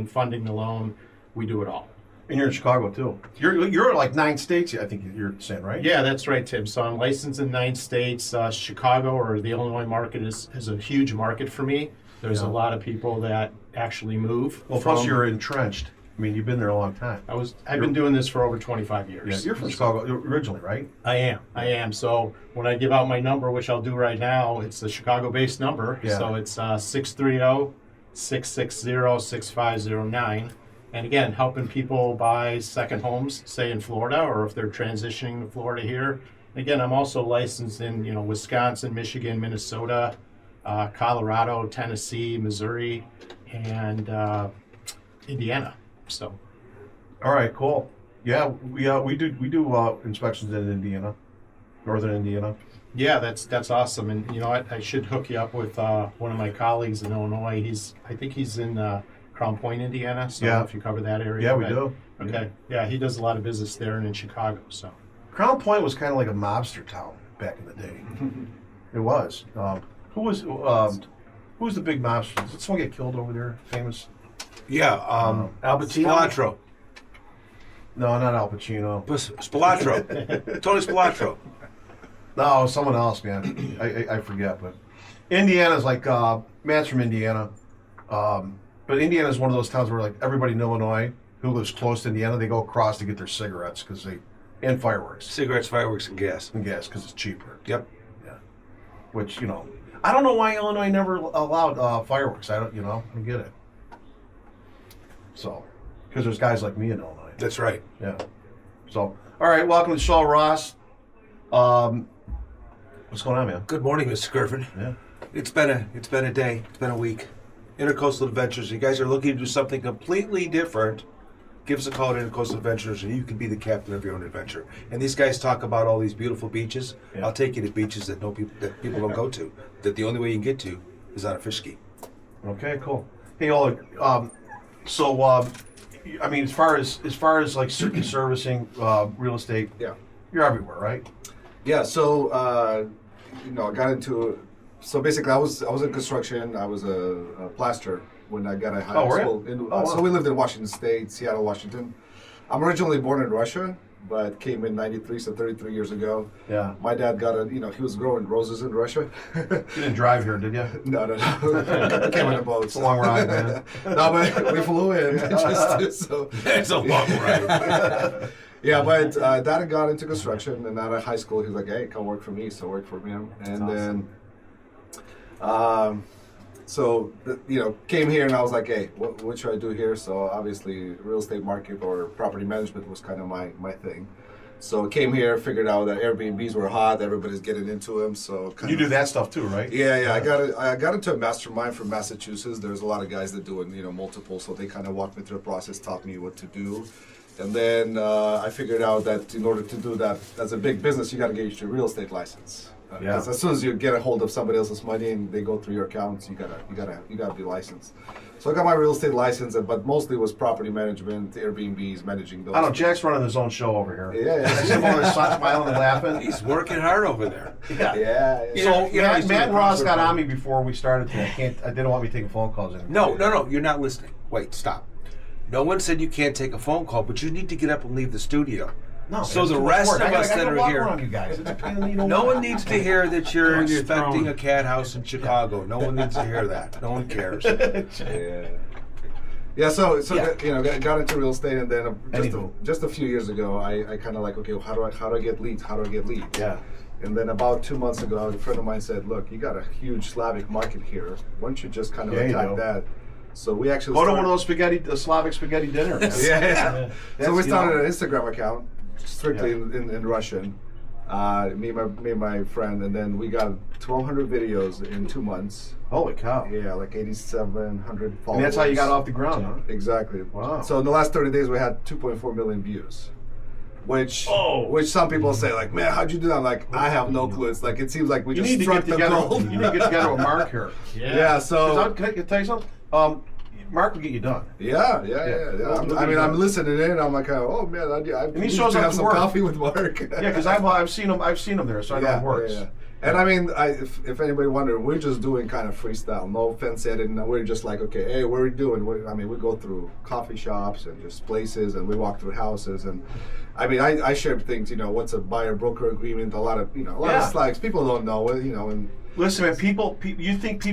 funding the loan, we do it all. And you're in Chicago too. You're like 9 states, I think you're saying, right? Yeah, that's right, Tim. So I'm licensed in 9 states. Chicago or the Illinois market is a huge market for me. There's a lot of people that actually move. Well, plus you're entrenched. I mean, you've been there a long time. I've been doing this for over 25 years. Yeah, you're from Chicago originally, right? I am. So when I give out my number, which I'll do right now, it's a Chicago-based number. Yeah. So it's 630-660-6509. And again, helping people buy second homes, say in Florida, or if they're transitioning to Florida here. And again, I'm also licensed in Wisconsin, Michigan, Minnesota, Colorado, Tennessee, Missouri, and Indiana. So. All right, cool. Yeah, we do inspections in Indiana, northern Indiana. Yeah, that's awesome. And I should hook you up with one of my colleagues in Illinois. I think he's in Crown Point, Indiana. So if you cover that area. Yeah, we do. Okay. Yeah, he does a lot of business there and in Chicago. So Crown Point was kind of like a mobster town back in the day. It was. Who was the big mobster? Did someone get killed over there? Famous? Yeah, Al Pacino? Spilotro. No, not Al Pacino. Spilotro. Tony Spilotro. No, someone else, man. I forget, but Indiana's like Matt's from Indiana. But Indiana is one of those towns where like everybody in Illinois who lives close to Indiana, they go across to get their cigarettes and fireworks. Cigarettes, fireworks, and gas. And gas because it's cheaper. Yep. Yeah. Which I don't know why Illinois never allowed fireworks. I don't get it. So, because there's guys like me in Illinois. That's right. Yeah. So, all right. Welcome to the show, Ross. What's going on, man? Good morning, Mr. Kerfin. Yeah. It's been a day. It's been a week. Intercoastal Adventures. You guys are looking to do something completely different. Give us a call at Intercoastal Adventures, and you can be the captain of your own adventure. And these guys talk about all these beautiful beaches. Yeah. I'll take you to beaches that people don't go to. That the only way you can get to is on a fish ski. Okay, cool. Hey, Oleg. I mean, as far as like servicing real estate, you're everywhere, right? Yeah. So I got into. So basically, I was in construction. I was a plasterer when I got out of high school. Wow. So we lived in Washington State, Seattle, Washington. I'm originally born in Russia, but came in '93, so 33 years ago. Yeah. My dad got he was growing roses in Russia. You didn't drive here, did you? No. Came in a boat. It's a long ride, man. No, but we flew in. So it's a long ride. Yeah, but Dad got into construction, and out of high school, he was like, "Hey, come work for me." So I worked for him, and then. Came here and I was like, hey, what should I do here? So obviously real estate market or property management was kind of my thing. So came here, figured out that Airbnbs were hot, everybody's getting into them. So you do that stuff too, right? Yeah. I got into a mastermind from Massachusetts. There's a lot of guys that do it, multiple. So they kind of walked me through the process, taught me what to do. And then I figured out that in order to do that as a big business, you got to get your real estate license. Because as soon as you get a hold of somebody else's money and they go through your accounts, you gotta be licensed. So I got my real estate license, but mostly was property management, Airbnbs, managing those. I know Jack's running his own show over here. Yeah. I see him over there smiling and laughing. He's working hard over there. Yeah. So Matt and Ross got on me before we started today. I didn't want me taking phone calls anymore. No. You're not listening. Wait, stop. No one said you can't take a phone call, but you need to get up and leave the studio. No, so the rest of us that are here, you guys. No one needs to hear that you're inspecting a cat house in Chicago. No one needs to hear that. No one cares. Yeah. So got into real estate, and then just a few years ago, I kind of like, okay, how do I get leads? How do I get leads? Yeah. And then about 2 months ago, a friend of mine said, look, you got a huge Slavic market here. Why don't you just kind of attack that? So we actually go to one of those Slavic spaghetti dinners. Yeah. So we started an Instagram account. Strictly in Russian, me and my friend, and then we got 1,200 videos in 2 months. Holy cow! Yeah, like 8,700 followers. And that's how you got off the ground, huh? Exactly. Wow. So in the last 30 days, we had 2.4 million views, which some people say like, man, how'd you do that? I'm like, I have no clue. It's like it seems like we just struck the gold. You need to get together with Mark here. Yeah. So can I tell you something? Mark will get you done. Yeah. Well, I mean, I'm listening in. I'm like, oh man, I he need shows to up have to some work. coffee with Mark. Yeah, because I've seen him. I've seen him there, so I know it works. Yeah. And I mean, if anybody wondered, we're just doing kind of freestyle, no fence editing. We're just like, okay, hey, what are we doing? We go through coffee shops and just places, and we walk through houses, and I mean, I share things. What's a buyer broker agreement? A lot of slides. People don't know. And Listen, man, people, you think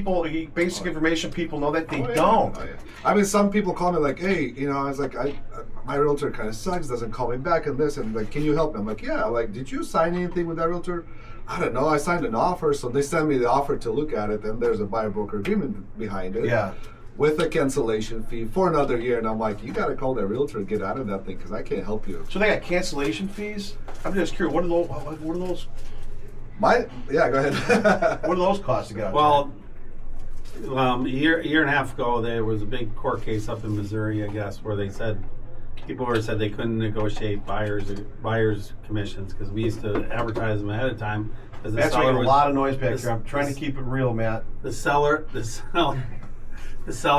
basic information people know that they Oh, yeah. don't. Oh, yeah. I mean, some people call me like, hey, I was like, my realtor kind of sucks, doesn't call me back and this, and like, can you help me? I'm like, yeah, like, did you sign anything with that realtor? I don't know, I signed an offer, so they send me the offer to look at it, and there's a buyer broker agreement behind it. Yeah. With a cancellation fee for another year, and I'm like, you got to call that realtor and get out of that thing, because I can't help you. So they got cancellation fees? I'm just curious, what are those Yeah, go ahead. what do those cost to get out? Well, a year and a half ago, there was a big court case up in Missouri, I guess, where they said people said they couldn't negotiate buyers commissions because we used to advertise them ahead of time. That's making a lot of noise back here. I'm trying to keep it real, Matt. The seller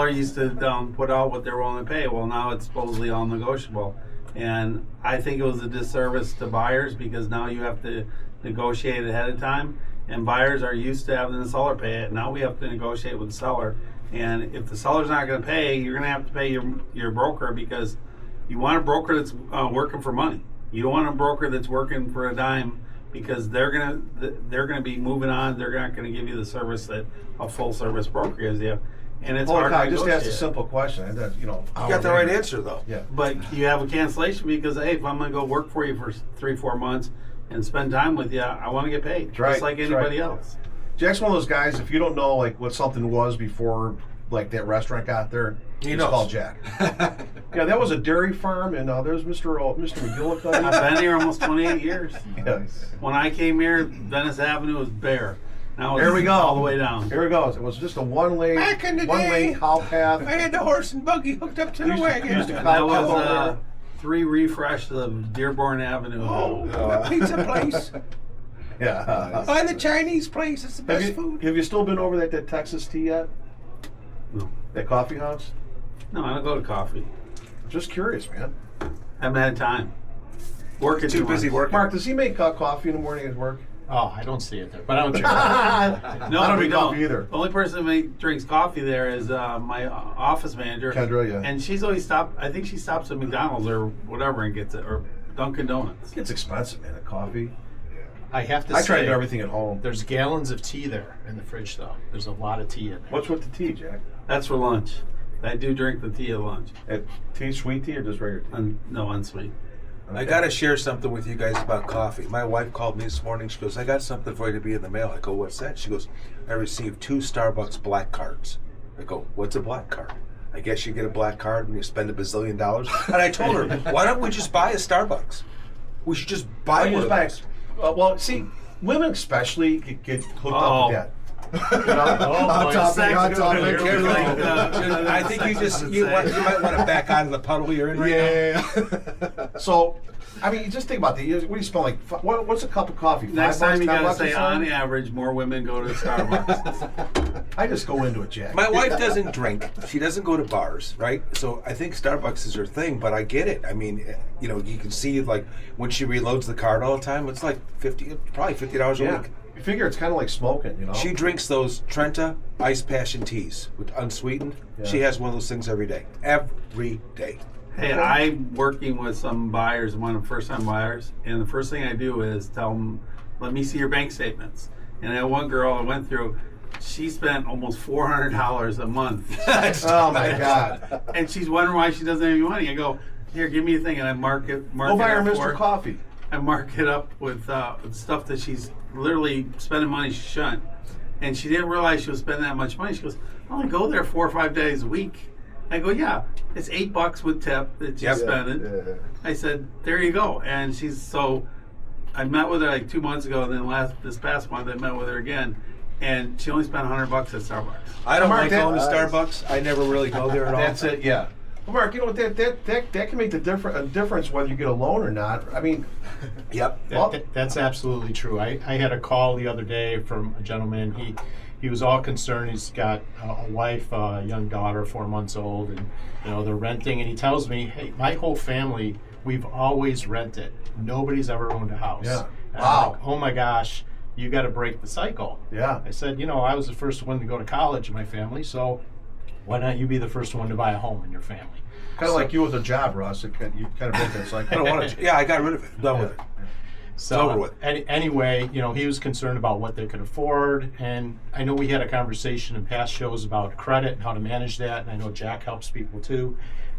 used to put out what they were willing to pay. Well, now it's supposedly all negotiable, and I think it was a disservice to buyers because now you have to negotiate ahead of time, and buyers are used to having the seller pay it. Now we have to negotiate with the seller, and if the seller's not going to pay, you're going to have to pay your broker because you want a broker that's working for money. You don't want a broker that's working for a dime because they're gonna be moving on. They're not going to give you the service that a full service broker gives you, and it's hard to I just asked a negotiate. simple question. You got the right answer though. Yeah. But you have a cancellation because, hey, if I'm going to go work for you for 3-4 months and spend time with you, I want to get paid, That's right, just like that's anybody right. else. Jack's one of those guys, if you don't know like what something was before like that restaurant got there, He just knows. call Jack. Yeah, that was a dairy farm, and there's Mr. McGillicuddy. I've been here almost 28 years. Yeah. When I came here, Venice Avenue was bare. Now Here it's we go. all the way down. Here it goes. It was just a one-lane Back in the one-lane day, cow path. I had the horse and buggy hooked up to the Used to- wagon. used to And that cow was path. 3 refresh of Dearborn Avenue. That pizza place. Yeah. Find the Chinese place. It's the best food. Have you still been over at that Texas tea yet? No. That coffee house? No, I don't go to coffee. Just curious, man. Haven't had time. Working Too busy much. working. Mark, does he make coffee in the morning at work? Oh, I don't see it there, but I don't drink. No, I don't we drink coffee either. The only person who drinks coffee there is my office manager, Kendra, yeah. and she's always stopped. I think she stops at McDonald's or whatever and gets it, or Dunkin' Donuts. It's expensive, man, the coffee. I have to I say, try to do everything at home. there's gallons of tea there in the fridge, though. There's a lot of tea in there. What's with the tea, Jack? That's for lunch. I do drink the tea at lunch. Tea, sweet tea, or just regular tea? No, unsweet. I got to share something with you guys about coffee. My wife called me this morning. She goes, I got something for you to be in the mail. I go, what's that? She goes, I received 2 Starbucks black cards. I go, what's a black card? I guess you get a black card when you spend $1 bazillion. And I told her, why don't we just buy a Starbucks? We should just buy one of those. Well, see, women especially get hooked up Oh. with that. Hot topic, hot topic. You're like, I think you might want to back out of the puddle you're in right Yeah. So, I mean, you just think about that. What do you spend like? What's a cup of coffee? Next $5, time you $10 gotta or say, something? on average, more women go to Starbucks. I just go into it, Jack. My wife doesn't drink. She doesn't go to bars, right? So I think Starbucks is her thing, but I get it. I mean, you can see like when she reloads the card all the time, it's like probably $50 a Yeah. week. You figure it's kind of like smoking, you know? She drinks those Trenta iced passion teas with unsweetened. Yeah. She has one of those things every day. Every day. Hey, I'm working with some buyers, one of the first-time buyers, and the first thing I do is tell them, let me see your bank statements. And I had one girl I went through, she spent almost $400 a month. Oh my God! And she's wondering why she doesn't have any money. I go, here, give me a thing, and I mark Go it buy her up for Mr. her. Coffee. I mark it up with stuff that she's literally spending money she shouldn't. And she didn't realize she was spending that much money. She goes, I only go there 4 or 5 days a week. I go, yeah, it's $8 with tip that she's Yep. spending. Yeah. I said, there you go. And I met with her like 2 months ago, and then this past month I met with her again, and she only spent $100 at Starbucks. I don't Mark, like going to that- Starbucks. I never really go there at all. That's it. Yeah. Well, Mark, you know what? That can make a difference whether you get a loan or not. I mean, Yep. Well- That's absolutely true. I had a call the other day from a gentleman. he was all concerned. He's got a wife, a young daughter, 4 months old, and they're renting. And he tells me, "Hey, my whole family, we've always rented. Nobody's ever owned a house." Yeah. And I'm Wow. like, oh my gosh, you got to break the cycle. Yeah. I said, I was the first one to go to college in my family, so why not you be the first one to buy a home in your family? Kind of like you with a job, Russ. You kind of break that cycle. I don't want to. Yeah, I got rid of it. I'm done with it. So over with. Anyway, he was concerned about what they could afford, and I know we had a conversation in past shows about credit and how to manage that, and I know Jack helps people too.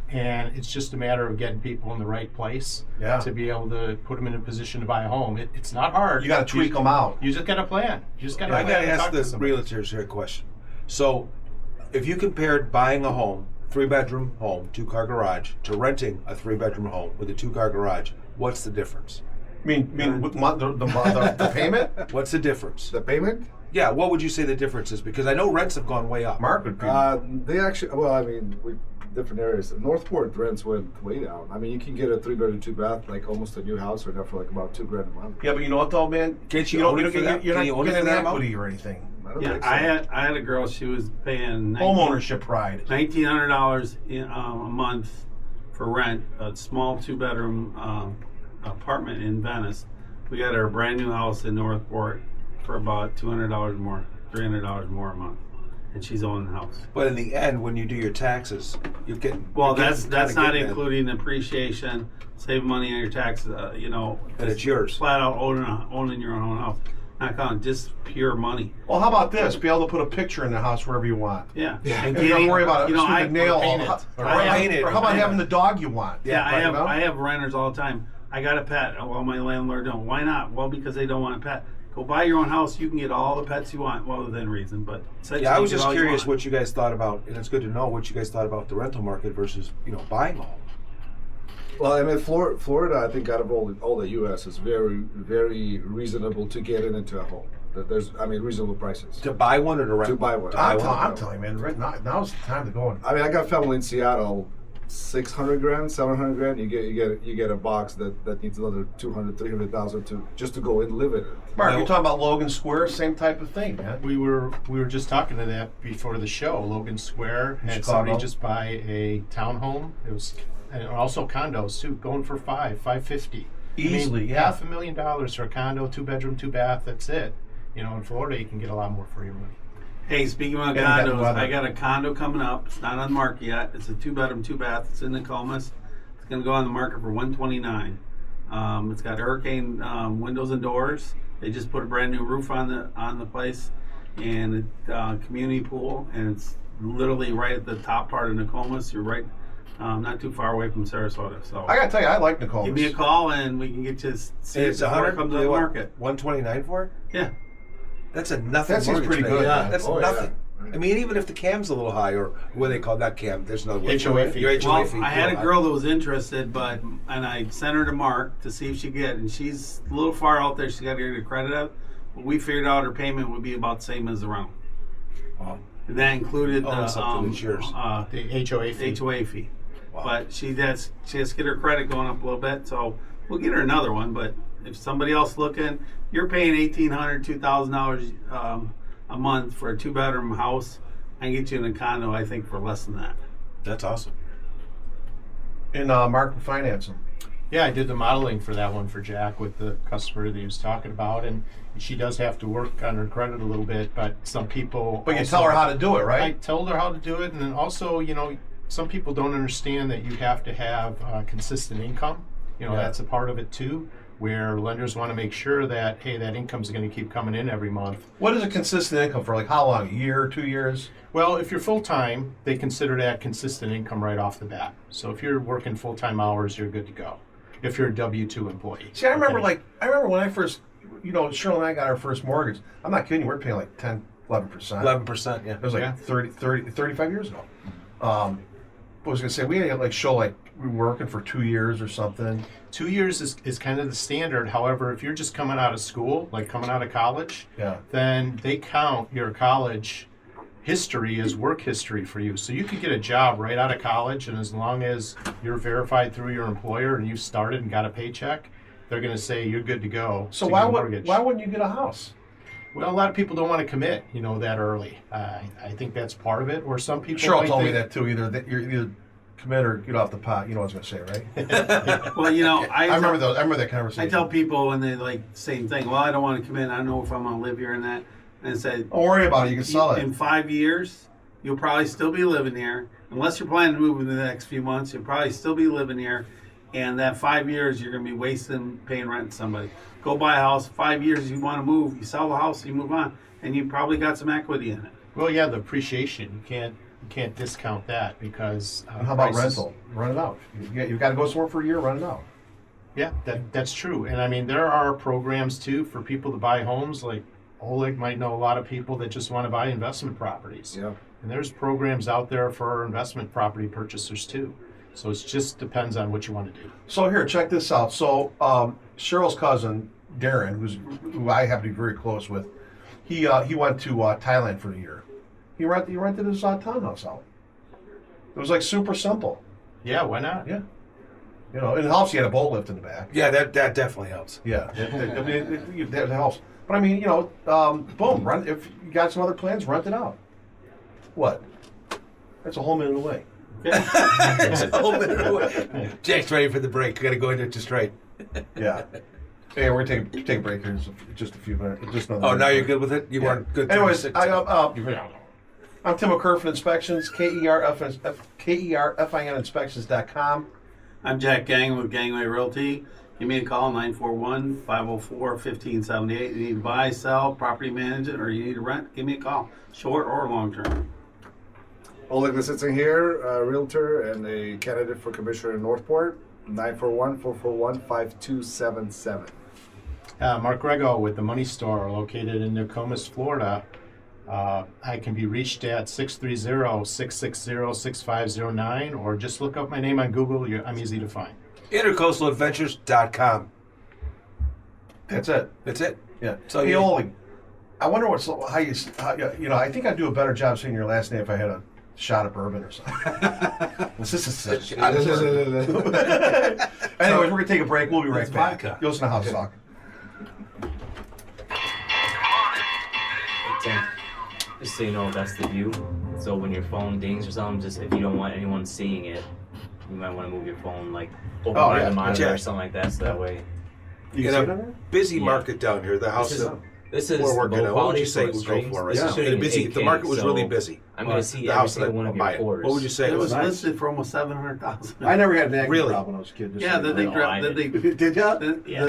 And it's just a matter of getting people in the right place to be able to put them in a position to buy a home. It's not hard. You got to tweak them out. You just got to plan. You just got to. I got to ask the realtors here a question. So, if you compared buying a home, 3-bedroom home, 2-car garage, to renting a 3-bedroom home with a 2-car garage, what's the difference? With the payment? What's the difference? The payment? Yeah, what would you say the difference is? Because I know rents have gone way up. Mark would be. They actually, well, I mean, different areas. Northport rents went way down. I mean, you can get a 3-bedroom, 2-bath, like almost a new house right now for like about $2,000 a month. Yeah, but you know what though, man? Can't you don't- own it for that? You're Can you not own it getting for that equity amount? or anything. I don't Yeah, think so. I had a girl. She was paying Home ownership pride. $1,900 a month for rent, a small 2-bedroom apartment in Venice. We got her a brand new house in Northport for about $200 more, $300 more a month, and she's owning the house. But in the end, when you do your taxes, you're getting. Well, you're that's getting- kinda not getting including appreciation, save money on your taxes. And it's yours. Flat out owning your own house, not counting just pure money. Well, how about this? Be able to put a picture in the house wherever you want. Yeah, And you don't worry about a stupid nail. paint it. Or I- how about having the dog you want? Yeah, Right, you know? I have renters all the time. I got a pet. Well, my landlord don't. Why not? Well, because they don't want a pet. Go buy your own house. You can get all the pets you want. Well, within reason, but Yeah, I was get just all you curious want. what you guys thought about, and it's good to know what you guys thought about the rental market versus buying a home. Well, I mean, Florida, I think out of all the U.S. is very, very reasonable to get into a home. There's, I mean, reasonable prices. To buy one or to rent? To buy one. I'm telling you, man. Now's the time to go. I mean, I got family in Seattle, $600,000, $700,000. You get a box that needs another $200,000, $300,000 just to go and live in it. Mark, you're talking about Logan Square, same type of thing, man. We were just talking to that before the show. Logan Square had somebody just buy a townhome. It was, and also condos too, going for $550,000 Easily, yeah. $500,000 for a condo, 2-bedroom, 2-bath. That's it. In Florida, you can get a lot more for your money. Hey, speaking of And that condos, weather. I got a condo coming up. It's not on the market yet. It's a 2-bedroom, 2-bath. It's in Nokomis. It's going to go on the market for $129,000. It's got hurricane windows and doors. They just put a brand new roof on the place, and a community pool. And it's literally right at the top part of Nokomis. You're right, not too far away from Sarasota. So I gotta tell you, I like Nicole. give me a call, and we can get you see It's it before it comes to the market. 129 for it? Yeah. That's a nothing. That seems mortgage pretty payment. good, Yeah. man. That's Oh, nothing. yeah. I mean, even if the cam's a little high, or what they call that cam, there's another word. HOA fee. Your HOA Well, fee. I had a girl that was interested, and I sent her to Mark to see if she could get, and she's a little far out there. She got to get her credit up. But we figured out her payment would be about the same as the rental. Wow. And that included Oh, the something that's yours. The HOA fee. HOA fee. Wow. But she has to get her credit going up a little bit, so we'll get her another one. But if somebody else looking, you're paying $1,800, $2,000 a month for a 2-bedroom house. I can get you in a condo, I think, for less than that. That's awesome. And Mark will finance them. Yeah, I did the modeling for that one for Jack with the customer that he was talking about, and she does have to work on her credit a little bit, but some people. But you also- tell her how to do it, I right? told her how to do it, and then also, some people don't understand that you have to have consistent income. Yeah. That's a part of it too, where lenders want to make sure that, hey, that income's going to keep coming in every month. What is a consistent income for? Like how long? A year, 2 years? Well, if you're full-time, they consider that consistent income right off the bat. So if you're working full-time hours, you're good to go. If you're a W-2 employee. See, I remember Okay. when I first, Cheryl and I got our first mortgage. I'm not kidding you. We're paying like 10, 11%. 11%, yeah. It was like Yeah. 35 years ago. What was I going to say? We had we were working for 2 years or something. 2 years is kind of the standard. However, if you're just coming out of school, like coming out of college, Yeah. then they count your college history as work history for you. So you could get a job right out of college, and as long as you're verified through your employer and you started and got a paycheck, they're going to say you're good to go. So to why get a mortgage. wouldn't you get a house? Well, a lot of people don't want to commit, that early. I think that's part of it. Or some people. Cheryl might told me think- that too. You're either commit or get off the pot. You know what I was going to say, right? Well, I remember those. I remember that conversation. I tell people when they like same thing. Well, I don't want to commit. I don't know if I'm going to live here and that. And I say, don't worry about it. You can sell it. in 5 years, you'll probably still be living here. Unless you're planning to move in the next few months, you'll probably still be living here. And that 5 years, you're going to be wasting paying rent to somebody. Go buy a house. 5 years, you want to move. You sell the house, you move on. And you probably got some equity in it. Well, yeah, the appreciation. You can't discount that because. And how about prices- rental? Rent it out. You've got to go somewhere for a year. Rent it out. Yeah, that's true. And I mean, there are programs too for people to buy homes. Like Oleg might know a lot of people that just want to buy investment properties. Yeah. And there's programs out there for investment property purchasers too. So it just depends on what you want to do. So here, check this out. So Cheryl's cousin Darren, who I happen to be very close with, he went to Thailand for a year. He rented his townhouse out. It was like super simple. Yeah, why not? Yeah. And it helps. You had a boat lift in the back. Yeah, that definitely helps. Yeah, I mean, that helps. But I mean, boom, rent. If you got some other plans, rent it out. What? That's a whole minute away. It's a whole minute away. Jack's ready for the break. We got to go into it just right. Yeah. Hey, we're gonna take a break here in just a few minutes. Just another Oh, minute. now you're good with it? You weren't good. Anyways, 36 I'm Tim of Kerfin Inspections, KERFIN Inspections.com. I'm Jack Gang with Gangway Realty. Give me a call, 941-504-1578. You need to buy, sell, property management, or you need to rent, give me a call. Short or long term. Oleg Lisitsyn here, a realtor and a candidate for commissioner in Northport. 941-441-5277. Mark Grego with the Money Store, located in Nokomis, Florida. I can be reached at 630-660-6509, or just look up my name on Google. I'm easy to find. IntercoastalAdventures.com. That's it. That's it. Yeah. So hey, you- Oleg, I wonder I think I'd do a better job saying your last name if I had a shot of bourbon or something. This is a shot of bourbon. Anyways, we're gonna take a break. We'll be right That's back. vodka. You'll listen to House Talk. Tim, just so you know, that's the view. So when your phone dings or something, just if you don't want anyone seeing it, you might want to move your phone like over by yeah, the monitor yeah. or something like that, so that way. You In can see it a on there? busy Yeah. market down here, the house This is we're working low on. What would quality, you say so we'd it go streams. for right This now? is shooting In a busy, in the 8K, market was so really busy. I'm going to see The every house single that one of I'll buy your it. quarters. What would you say? It was nice. listed for almost 700,000. I never had an acne Really? problem when I was a kid. Yeah, then they No, I dropped. Then they Did you? Yeah.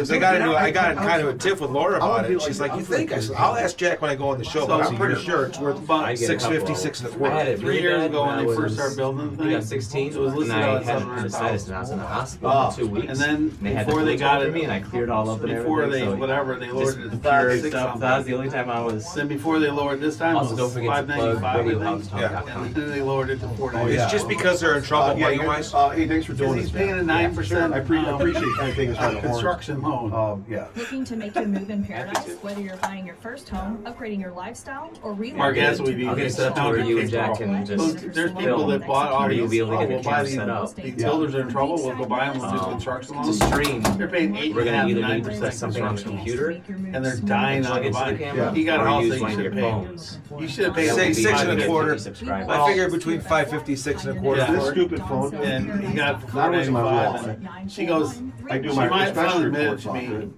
I got in kind of a tiff with Laura about would be it. She's like- like, "You think?" I said, "I'll ask Jack when I go on the show, but I'm pretty sure it's worth But I get a 650, couple. 6 and a I had quarter." it 3 really years bad ago when I they first was- started building the I thing, got 16, it was listed and I at had appendicitis, 700,000. and I was in the hospital Oh. for 2 weeks. And then they had before the they fluids got over it, me, and I cleared all up and before everything. they so whatever they lowered just it to third 6 stuff. something. That was the only time I was. Then before they lowered this time, Also, it don't was forget to plug 595. radiohousetalk.com. And then they lowered it to 495. It's just because they're in trouble Yeah, money wise. hey, thanks for doing Because this. he's paying a man. 9%. I appreciate you kind of taking us by the horns. construction loan. Yeah. Looking to make your move in paradise, whether you're buying your first home, upgrading your lifestyle, or Mark, that's relocating what we to need. I'll get It's set up to not where you and fixed Jack all. can just There's people film. that bought all Or these. you'll be able to get we'll the buy camera these. set up. The builders are in trouble. We'll go buy them. We'll do construction To loans. stream, They're paying 8 we're and a gonna half, either 9% need something on the computer, and they're dying on plug the into the buy. camera, He got a or house use that you one of should your pay. phones. You should have paid Say 50, 6 and a 50. quarter. subscribers. I figure between 550, 6 and a quarter. Yeah. This for it. stupid phone. And he got it for That was my $495. wall. And she goes, I do she my might inspection finally admit reports to off me, it.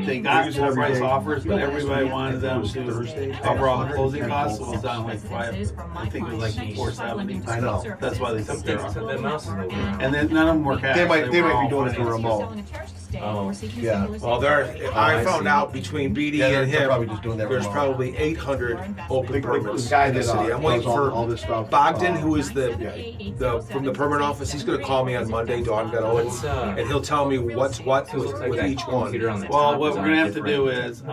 they got use it full every price day. offers, but everybody wanted them to cover all the closing costs, so it was down like I think it was like 470. I know. That's why they took their So offer. the mouse is moving around. And then none of them were cash. They might were be all doing it through financed. remote. Oh, yeah. Well, I found out between BD Yeah, and they're him, probably just doing that there's remote. probably 800 open The permits guy in the that city. I'm waiting does all for this stuff. Bogdan, who is the from the permit office. He's going to call me on Monday. Dawn got hold, What's, and he'll tell me what's what so it looks like with that each one. computer on the Well, top what is we're on gonna have to different do is,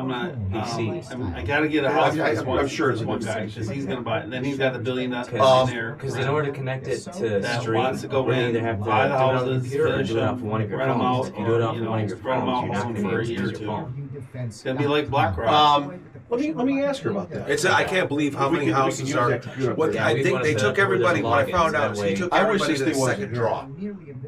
I gotta get a Yeah, house for I'm this one. sure it's a one good guy, thing. because he's gonna buy it. Then he's got $1 billion in there. Because in order to connect it to That stream, wants to go we're gonna in, either have to do it buy the on the houses, computer or finish do it off them, of one of your rent 'em phones. out, If you do it off you of one of your know, rent 'em phones, out you're not home going to for be a able to year or use your two. phone. It's gonna be like BlackRock. Let me ask her about that. I can't believe how We many can- we can houses use are. that computer. What Yeah, I we think wanted they to took put everybody. in What I logins, found that out is he way- took I wish everybody this to the thing wasn't second here. draw.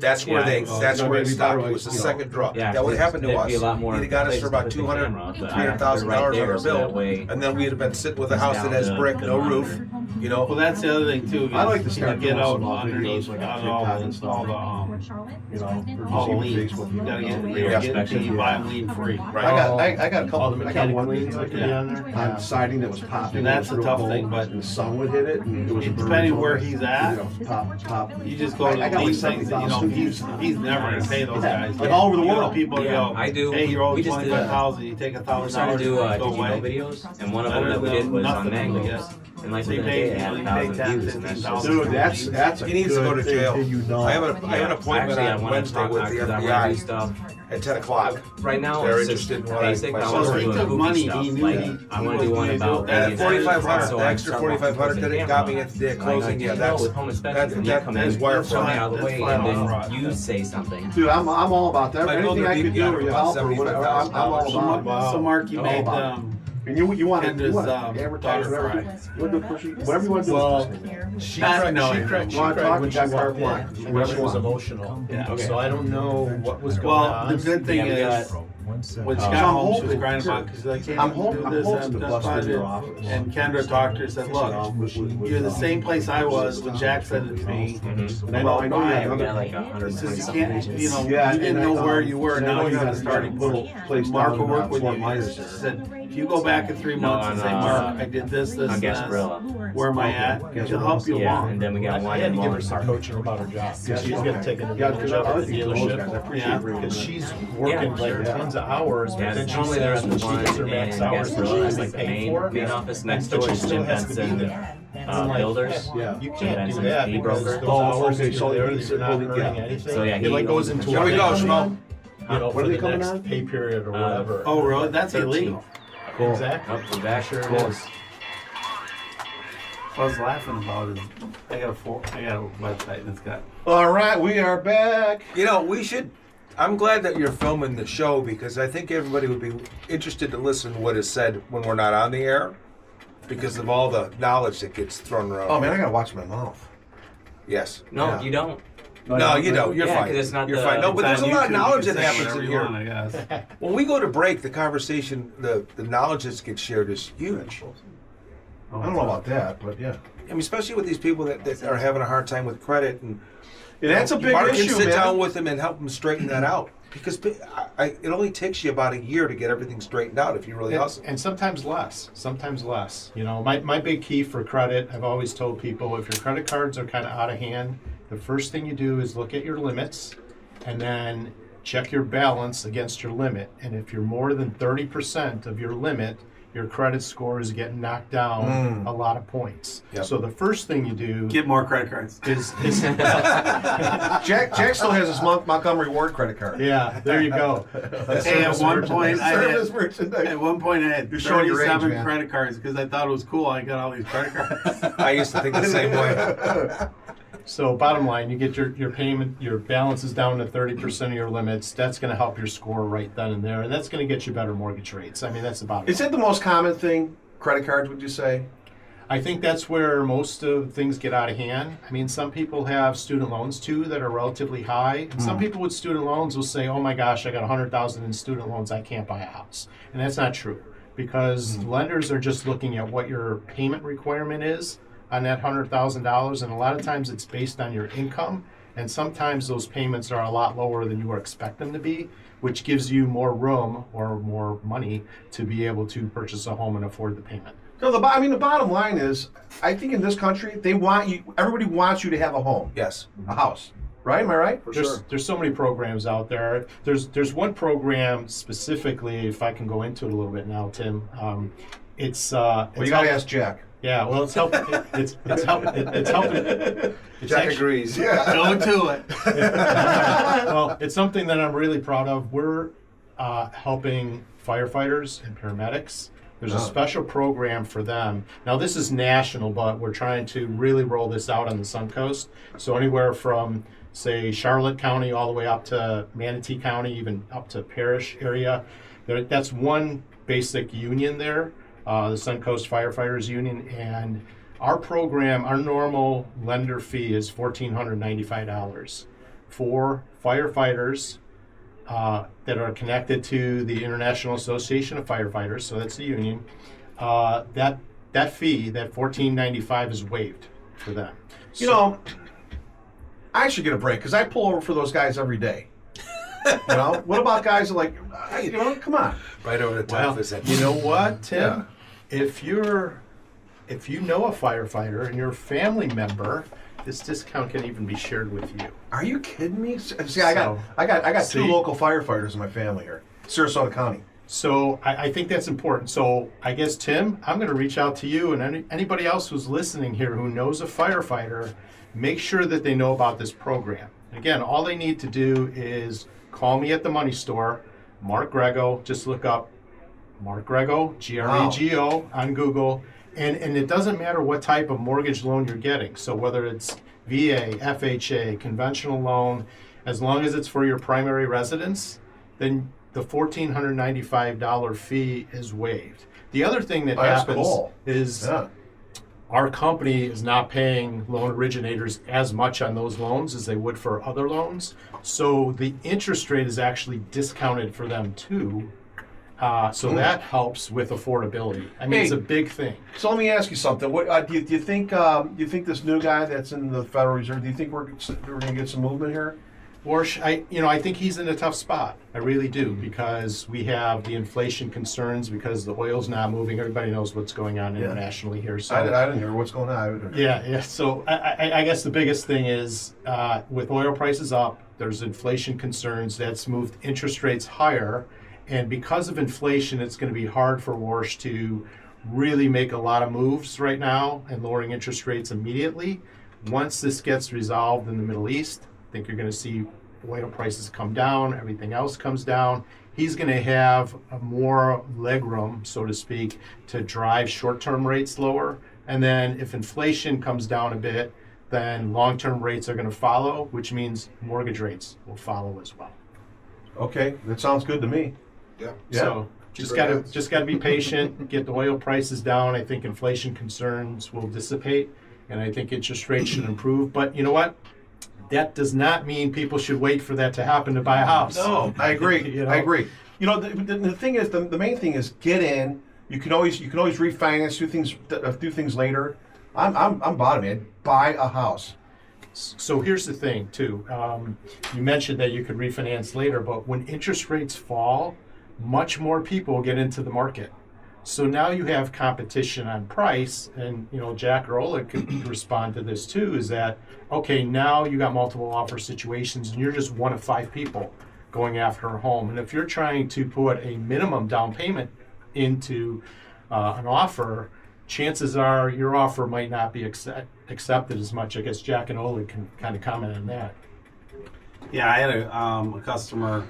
That's where Yeah, they. well, That's you know, where it maybe stopped. better, It was the you know. second draw. Yeah, That would happen to there'd us. be a lot more He'd have got us places for to about put the $200,000 camera, but I $300,000 right on there, our so that bill, way and then we'd have been sitting with a it's house that down has to brick, the no monitor. roof. You know. Well, that's the other thing too. I like to is start get doing out some little underneath videos like all TikTok and stuff. the You know, all the or leads. Facebook. You gotta get Yeah. until you buy them lead free. Right. I got a couple. All the I got mechanical one leads that could be on there. on siding that was popping. And that's the through a tough hole, thing, but and the sun would hit it, and it was depending where he's at, you know, pop. you just go to I the got lease like things, and you know, 70,000. he's never gonna pay those guys. Like all over the You know, world. people Yeah, go, I do. hey, you're owed We just did a- 25,000, you take We're $1,000, starting to do go did you know away. videos, and one of them that we did was on Nothing, I mangoes. guess. And like So you within a pay- day, it had you pay 1,000 10, views, and that's just 15,000. Dude, that's a He needs to go to good thing jail. you know. I have an appointment Actually, I on want to Wednesday talk with the because I want to do FBI stuff. at 10 o'clock. Right now, They're it's just interested in what I- basic. my I son want to was do doing. goofy Money, stuff. he knew Like, he I want to do one about That maybe 4,500, so the I extra start 4,500 that it got me camera. at the Like, closing, yeah, that's with home inspection, that and you come is in, wire show me fraud. out of the That's way, flat and out then fraud. you say something. Dude, I'm all about that. I know Anything they're I could beating do out or about help or whatever, I'm all So, about. so Mark, you I'm made, all about it. And you want to Kendra's, advertise daughter whatever, whatever you want to do. Well, with this thing. she That's cried, no, she you cried, know. she Wanna cried talk? when We she got walked carte in. blanche. She Whatever you was want. emotional. Yeah. So I don't know what was going Well, on. the good thing Yeah, we is, got- when she I'm got home, she was hoping- crying about because I can't I'm do hoping this to and bust that's into your fine. office. And Kendra talked to her, said, look, you're the same place I was when Jack said it to me. Mhm. And I know you About have We got other. like He 120 says something you can't, pages. you know, Yeah, you didn't and know I, where you were. and I Now know you got have to start a little place Mark down will in work with Fort you. Myers She there. said, if you go back in 3 No, months and say, on, Mark, I did this, this, on and this. Gasparilla. Where am I at? She'll help you Yeah, along. and then we got I one had in to give her Walnut some Park. coaching about her job. Yeah, She's going to take an Yeah, advantage of I it at like the these those guys. I dealership. appreciate Yeah. it. Because she's working Yeah, like sure. tons of hours, Yeah, but then she normally they're says at when the she one gets her in max hours, that Gasparilla, she's like the paying main, for. main office next But door she is still Jim has to be Benson, there. I'm like, Builders. Yeah. You can't do Benson, that the because broker. those Oh, hours okay, that so you're there, he's you're not holding- earning yeah. anything. So, yeah, It like he goes owns into the Here we what go, they come Schmo. in, you know, What for are they the coming next on? pay period or whatever. Oh, really? That's illegal. Cool. Exactly. Up the back. Sure it Cool. is. What I was laughing about is I got a website and it's got All right, we are back. You know, we should. I'm glad that you're filming the show because I think everybody would be interested to listen to what is said when we're not on the air because of all the knowledge that gets thrown around. Oh man, I gotta watch my mouth. Yes. No, Yeah. you don't. No, you don't. You're Yeah, fine. 'cause it's not You're the- fine. No, it's but there's a on lot of YouTube. knowledge You that can say happens in whatever you here. want, I guess. When we go to break, the conversation, the knowledge that gets shared is huge. I don't know about that, but yeah. I mean, especially with these people that are having a hard time with credit, and And that's a big Mark issue, can sit man. down with them and help them straighten that out because it only takes you about a year to get everything straightened out if you really hustle. And sometimes less. Sometimes less. You know, my big key for credit, I've always told people, if your credit cards are kind of out of hand, the first thing you do is look at your limits and then check your balance against your limit. And if you're more than 30% of your limit, your credit score is getting knocked down a lot of points. Yep. So the first thing you do Get more credit cards. is Jack still has his Montgomery Ward credit card. yeah, there you go. Hey, at one point I Service had merchandise. at one point I had You're showing your age, 37 man. credit cards because I thought it was cool. I got all these credit cards. I used to think the same way. So bottom line, you get your payment, your balance is down to 30% of your limits. That's going to help your score right then and there, and that's going to get you better mortgage rates. I mean, that's about it. Is it the most common thing? Credit cards, would you say? I think that's where most of things get out of hand. I mean, some people have student loans too that are relatively high. And some people with student loans will say, "Oh my gosh, I got 100,000 in student loans. I can't buy a house," and that's not true because lenders are just looking at what your payment requirement is on that $100,000, and a lot of times it's based on your income, and sometimes those payments are a lot lower than you expect them to be, which gives you more room or more money to be able to purchase a home and afford the payment. So the bottom line is, I think in this country they want you. Everybody wants you to have a home, Yes. a house, right? Am I right? There's so many programs out there. There's one program specifically, if I can go into it a little bit now, Tim. It's Well, you gotta ask Jack. Yeah, well, it's helping. It's helping. It's Jack actually, agrees. Go to it. well, it's something that I'm really proud of. We're helping firefighters and paramedics. There's a special program for them. Now, this is national, but we're trying to really roll this out on the Suncoast. So anywhere from, say, Charlotte County all the way up to Manatee County, even up to Parrish area. That's one basic union there. the Suncoast Firefighters Union, and our program, our normal lender fee is $1,495 for firefighters that are connected to the International Association of Firefighters, so that's the union. That fee, that $1,495, is waived for them. You know, I should get a break because I pull over for those guys every day. You know, what about guys that like, you know, come on. Right over the top. Well, is that you know what, Tim? Yeah. If you know a firefighter and you're a family member, this discount can even be shared with you. Are you kidding me? See, I got See? two local firefighters in my family here, Sarasota County. So I think that's important. So I guess, Tim, I'm going to reach out to you and anybody else who's listening here who knows a firefighter, make sure that they know about this program. Again, all they need to do is call me at the money store, Mark Grego. Just look up Mark Grego, Grego, on Google. And it doesn't matter what type of mortgage loan you're getting. So whether it's VA, FHA, conventional loan, as long as it's for your primary residence, then the $1,495 fee is waived. The other thing that That's happens cool. is Yeah. our company is not paying loan originators as much on those loans as they would for other loans. So the interest rate is actually discounted for them too. So that helps with affordability. I mean, it's a big thing. So let me ask you something. What do you think? Do you think this new guy that's in the Federal Reserve? Do you think we're going to get some movement here? Warsh, I think he's in a tough spot. I really do, because we have the inflation concerns, because the oil's not moving. Everybody knows what's going on internationally here. So I didn't hear what's going on. Yeah. So I guess the biggest thing is with oil prices up, there's inflation concerns. That's moved interest rates higher. And because of inflation, it's going to be hard for Warsh to really make a lot of moves right now and lowering interest rates immediately. Once this gets resolved in the Middle East, I think you're going to see oil prices come down, everything else comes down. He's going to have a more leg room, so to speak, to drive short-term rates lower. And then if inflation comes down a bit, then long-term rates are going to follow, which means mortgage rates will follow as well. Okay, that sounds good to me. Yeah. So just gotta be patient, get the oil prices down. I think inflation concerns will dissipate, and I think interest rates should improve. But you know what? That does not mean people should wait for that to happen to buy a house. No, I agree. You know? I agree. You know, the thing is, the main thing is get in. You can always refinance, do things later. I'm bottom man. Buy a house. So here's the thing, too. You mentioned that you could refinance later, but when interest rates fall, much more people get into the market. So now you have competition on price, and Jack or Oleg could respond to this too, is that, okay, now you got multiple offer situations and you're just one of 5 people going after a home. And if you're trying to put a minimum down payment into an offer, chances are your offer might not be accepted as much. I guess Jack and Oleg can kind of comment on that. Yeah, I had a customer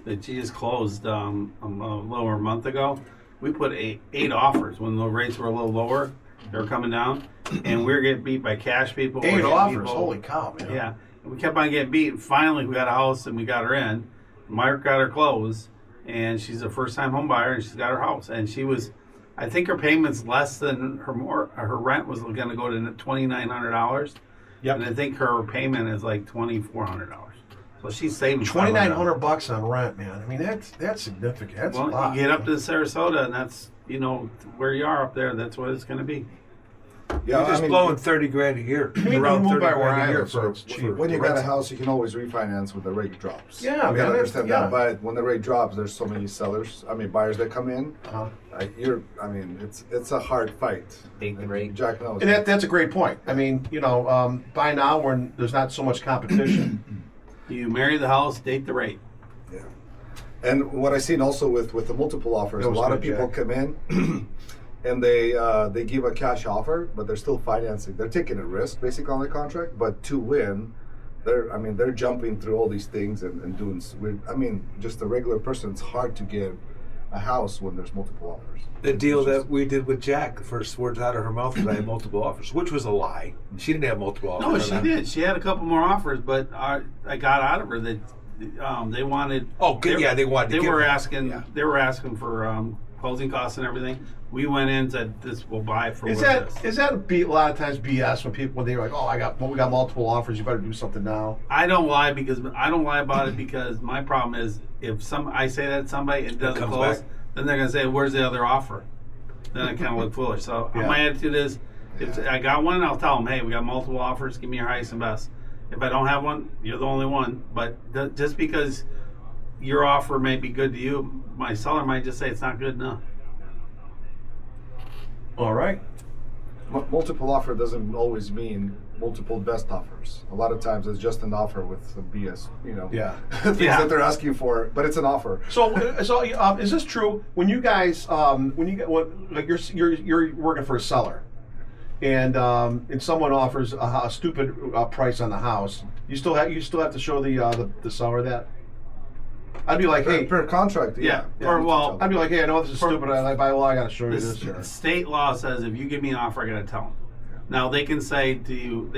that she just closed a little over a month ago. We put eight offers when the rates were a little lower. They were coming down, and we were getting beat by cash people. 8 offers, people. holy cow, man. Yeah, and we kept on getting beat. Finally, we got a house, and we got her in. Mark got her closed, and she's a first-time home buyer, and she's got her house. And she was, I think her payment's less than her rent was going to go to $2,900. Yep. And I think her payment is like $2,400. So she's saving $2,900 on rent, man. I mean, that's significant. That's a lot. You get up to Sarasota, and that's where you are up there. That's what it's going to be. Yeah, You're just blowing $30,000 a year. You Around move by $30,000 where I a year live, so it's cheap. when you got a house, you can always refinance when the rate drops. Yeah, you man, gotta understand yeah. that. But when the rate drops, there's so many buyers that come in. It's a hard fight. Date the rate. Jack knows. And that's a great point. I mean, buy now when there's not so much competition. You marry the house, date the rate. Yeah. And what I've seen also with the multiple offers, That a was lot good, of people Jack. come in and they give a cash offer, but they're still financing. They're taking a risk basically on the contract, but to win, they're jumping through all these things and doing weird. I mean, just a regular person, it's hard to give a house when there's multiple offers. The deal that we did with Jack, the first words out of her mouth was I had multiple offers, which was a lie. She didn't have multiple offers. No, she did. She had a couple more offers, but I got out of her that they wanted. Oh, good. Yeah, they wanted. They were asking. They were asking for closing costs and everything. We went in and said, this will buy it for Is what it is. that a lot of times BS when they're like, oh, we got multiple offers, you better do something now. I don't lie about it because my problem is if I say that to somebody and it doesn't comes close, back. then they're gonna say, where's the other offer? Then I kind of look foolish. So Yeah. my attitude is, if I got one, I'll tell them, hey, we got multiple offers. Give me your highest and best. If I don't have one, you're the only one. But just because your offer may be good to you, my seller might just say it's not good enough. All right. Multiple offer doesn't always mean multiple best offers. A lot of times it's just an offer with some BS, Yeah. things Yeah. that they're asking for, but it's an offer. So is this true? When you guys, like you're working for a seller, and someone offers a stupid price on the house, you still have to show the seller that. I'd be like, hey, Per contract, Yeah. yeah. Or, well, I'd be like, hey, I know this is stupid. By law, I got to show you this here. The state law says if you give me an offer, I got to tell them. Now they can say to you,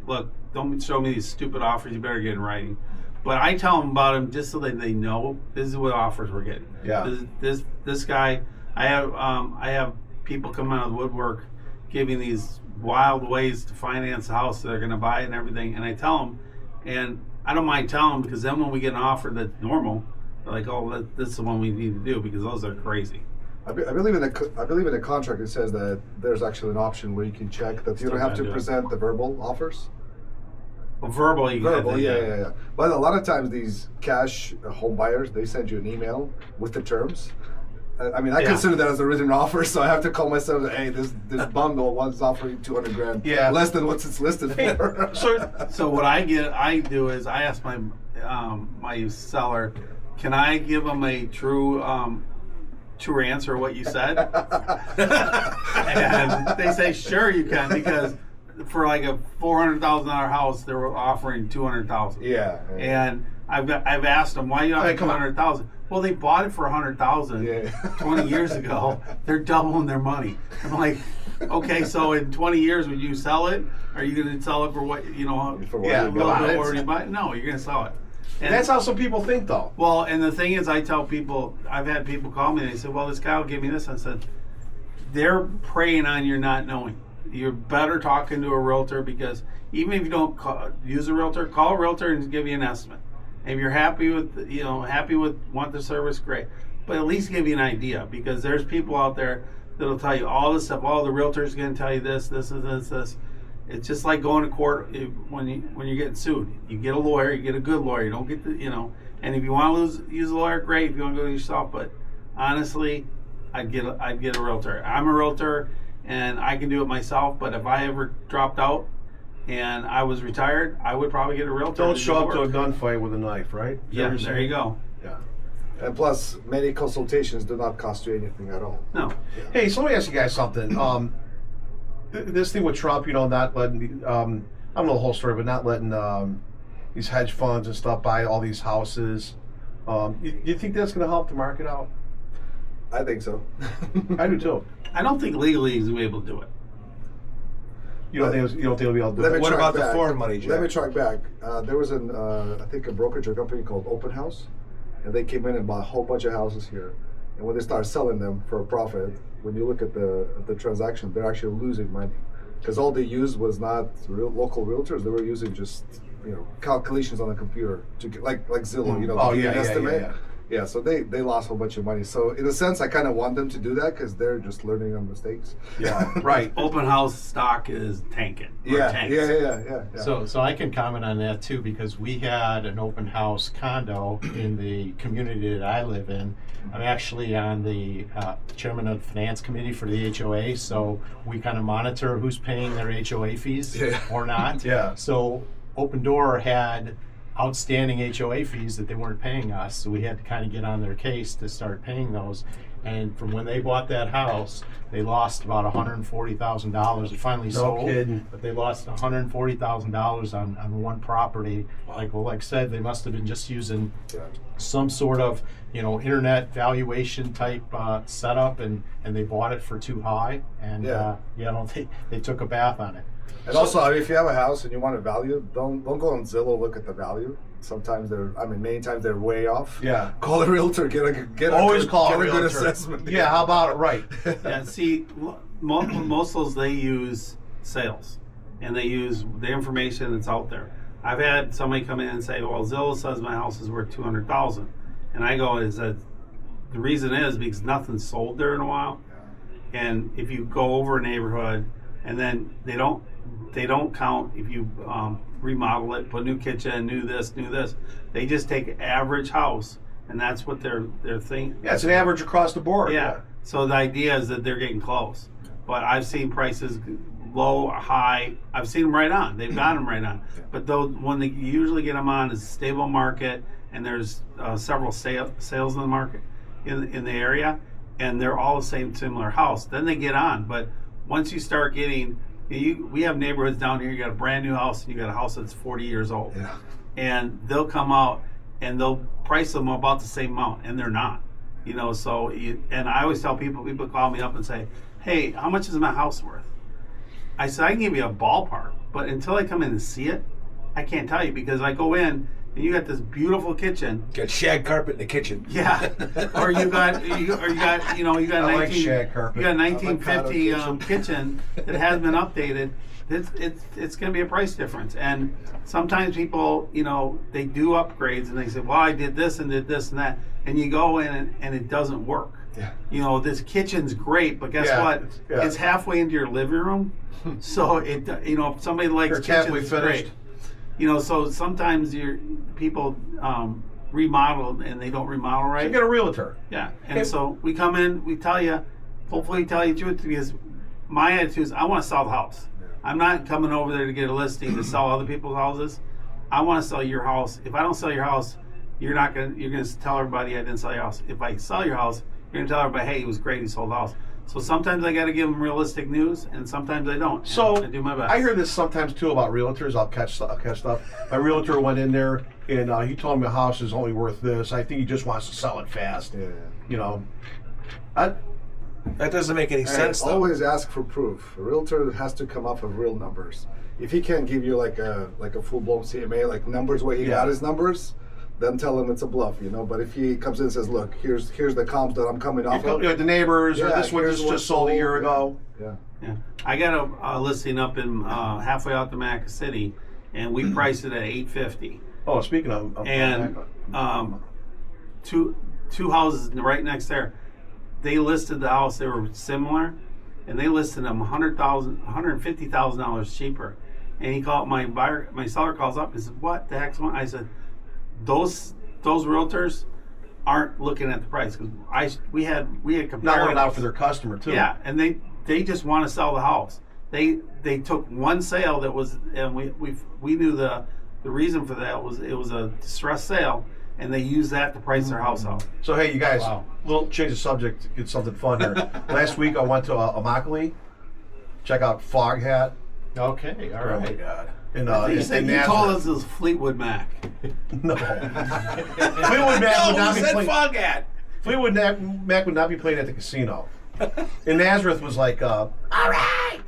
look, don't show me these stupid offers. You better get in writing. But I tell them about them just so that they know this is what offers we're getting. Yeah. This guy, I have people come out of the woodwork giving these wild ways to finance a house that they're going to buy it and everything, and I tell them, and I don't mind telling them because then when we get an offer that's normal, they're like, oh, this is the one we need to do because those are crazy. I believe in a contract. It says that there's actually an option where you can check that you don't have to present the verbal offers. Well, verbal, you Verbal, can yeah. But a lot of times these cash home buyers, they send you an email with the terms. I mean, I Yeah. consider that as a written offer, so I have to call myself, hey, this bundle was offering $200,000, Yeah. less than what it's listed for. So what I do is I ask my my seller, can I give them a true answer of what you said? And they say, sure you can, because for like a $400,000 house, they were offering $200,000. Yeah. And I've asked them, why are you offering come on. $200,000? Well, they bought it for $100,000 Yeah. 20 years ago. They're doubling their money. I'm like, okay, so in 20 years, would you sell it? Are you going to sell it for what, For what Yeah, you a come little on, bit it's- more than you buy? No, you're going to sell it. And That's how some people think, though. well, and the thing is, I tell people, I've had people call me and they say, well, this guy will give me this. I said, they're preying on your not knowing. You're better talking to a realtor because even if you don't use a realtor, call a realtor and give you an estimate. And if you're happy with, want the service, great. But at least give you an idea because there's people out there that'll tell you all this stuff. All the realtors going to tell you this. It's just like going to court when you're getting sued. You get a lawyer, you get a good lawyer. You don't get And if you want to use a lawyer, great. If you want to go yourself, but honestly, I'd get a realtor. I'm a realtor, and I can do it myself. But if I ever dropped out and I was retired, I would probably get a realtor. Don't do show the up to a work. gunfight with a knife, right? Yeah, there you go. Yeah. And plus, many consultations do not cost you anything at all. No. Hey, so let me ask you guys something. This thing with Trump, not letting, I don't know the whole story, but not letting these hedge funds and stuff buy all these houses. You think that's going to help the market out? I think so. I do too. I don't think legally he's going to be able to do it. You don't think they'll be able to do Let it? me What track about the back. foreign money, Jack? Let me track back. There was I think a brokerage or company called Open House, and they came in and bought a whole bunch of houses here. And when they started selling them for a profit, when you look at the transaction, they're actually losing money because all they used was not local realtors. They were using just calculations on a computer to get, like Zillow, to Oh, give you yeah, an yeah, estimate. yeah. Yeah, so they lost a whole bunch of money. So in a sense, I kind of want them to do that because they're just learning on mistakes. Yeah, right. Open house stock is tanking. Or Yeah, tanks. yeah. So I can comment on that too because we had an open house condo in the community that I live in. I'm actually on the chairman of the finance committee for the HOA, so we kind of monitor who's paying their HOA fees or not. Yeah. So Open Door had outstanding HOA fees that they weren't paying us, so we had to kind of get on their case to start paying those. And from when they bought that house, they lost about $140,000. It finally sold, kidding. but they lost $140,000 on one property. Like Oleg said, they must have been just using some sort of internet valuation type setup, and they bought it for too high, and Yeah. they took a bath on it. And also, if you have a house and you want a value, don't go on Zillow, look at the value. Sometimes many times they're way off. Yeah. Call a realtor, get Always a, call get a a good realtor. assessment. Yeah, how about it? Right. Yeah, see, most of those they use sales, and they use the information that's out there. I've had somebody come in and say, "Well, Zillow says my house is worth $200,000," and I go, "Is that the reason is because nothing's sold there in a while, and if you go over a neighborhood, and then they don't count if you remodel it, put new kitchen, new this, they just take average house, and that's what they're thinking. Yeah, it's an average across the board. Yeah. So the idea is that they're getting close. But I've seen prices low, high. I've seen them right on. They've got them right on. But though when they usually get them on is a stable market, and there's several sales in the market in the area, and they're all the same similar house. Then they get on. But once you start getting, we have neighborhoods down here. You got a brand new house, and you got a house that's 40 years old, and they'll come out and they'll price them about the same amount, and they're not. So and I always tell people call me up and say, "Hey, how much is my house worth?" I said, "I can give you a ballpark, but until I come in and see it, I can't tell you, because I go in and you got this beautiful kitchen." Got shag carpet in the kitchen. Yeah, or you got I like shag carpet. You got a 1950 kitchen that hasn't been updated. It's going to be a price difference, and sometimes people, they do upgrades and they say, "Well, I did this and that," and you go in and it doesn't work. Yeah. This kitchen's great, but guess what? Yeah. It's halfway into your living room, so if somebody likes It's halfway kitchens, finished. great. So sometimes people remodel and they don't remodel right. So you get a realtor. Yeah, and so we come in, we tell you, hopefully tell you the truth, because my attitude is I want to sell the house. I'm not coming over there to get a listing to sell other people's houses. I want to sell your house. If I don't sell your house, you're gonna tell everybody I didn't sell your house. If I sell your house, you're gonna tell everybody, "Hey, he was great, he sold the house." So sometimes I got to give them realistic news, and sometimes I don't. So I do my best. I hear this sometimes too about realtors. I'll catch stuff. My realtor went in there and he told me a house is only worth this. I think he just wants to sell it fast. That doesn't make any sense, though. Always ask for proof. A realtor has to come up with real numbers. If he can't give you like a full-blown CMA, like numbers where he got his numbers, then tell him it's a bluff, But if he comes in and says, "Look, here's the comps that I'm coming off of," the neighbors, or this one here's just what's sold a year ago. Yeah, I got a listing up in halfway out to Mac City, and we priced it at $850. Oh, speaking of And two houses right next there, they listed the house. They were similar, and they listed them $150,000 cheaper. And he called my seller calls up and said, "What the heck's one?" I said, "Those realtors aren't looking at the price, because we had comparables. not looking out for their customer too. Yeah, and they just want to sell the house. They took one sale that was, and we knew the reason for that was it was a distressed sale, and they used that to price their house out." So hey, you guys, little change of subject, get something fun here. Last week I went to Immokalee, check out Fog Hat. Okay, all Oh my right. God. In, You said in you told us Nazareth. it was Fleetwood Mac. No. Fleetwood Mac would not be playing. Foghat. Fleetwood Mac would not be playing at the casino. In Nazareth was like, all right,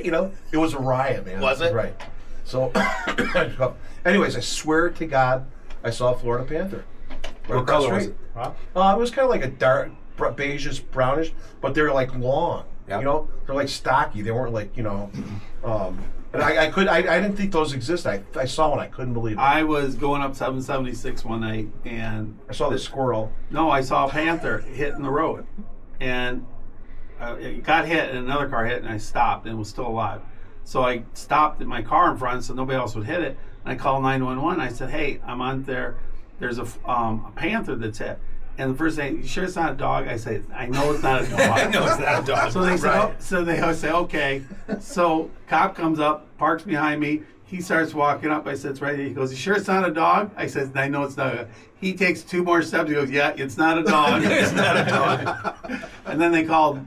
it was a riot, man. Was it? Right. So, anyways, I swear to God, I saw a Florida Panther. Right What across color the was street. it? It was kind of like a dark, beigeish, brownish, but they're like long. Yeah. They're like stocky. They weren't like, and I didn't think those existed. I saw one. I couldn't believe it. I was going up 776 one night, and I saw the squirrel. no, I saw a panther hitting the road, and it got hit, and another car hit, and I stopped, and it was still alive. So I stopped in my car in front, so nobody else would hit it. And I called 911. I said, "Hey, I'm on there. There's a panther that's hit." And the first thing, "You sure it's not a dog?" I say, "I know it's not a dog." I know it's not a dog. So they say, Right. so they always say, "Okay." So cop comes up, parks behind me. He starts walking up. I said, "It's right here." He goes, "You sure it's not a dog?" I said, "I know it's not a dog." He takes 2 more steps. He goes, "Yeah, it's not a dog." It's not a dog. And then they called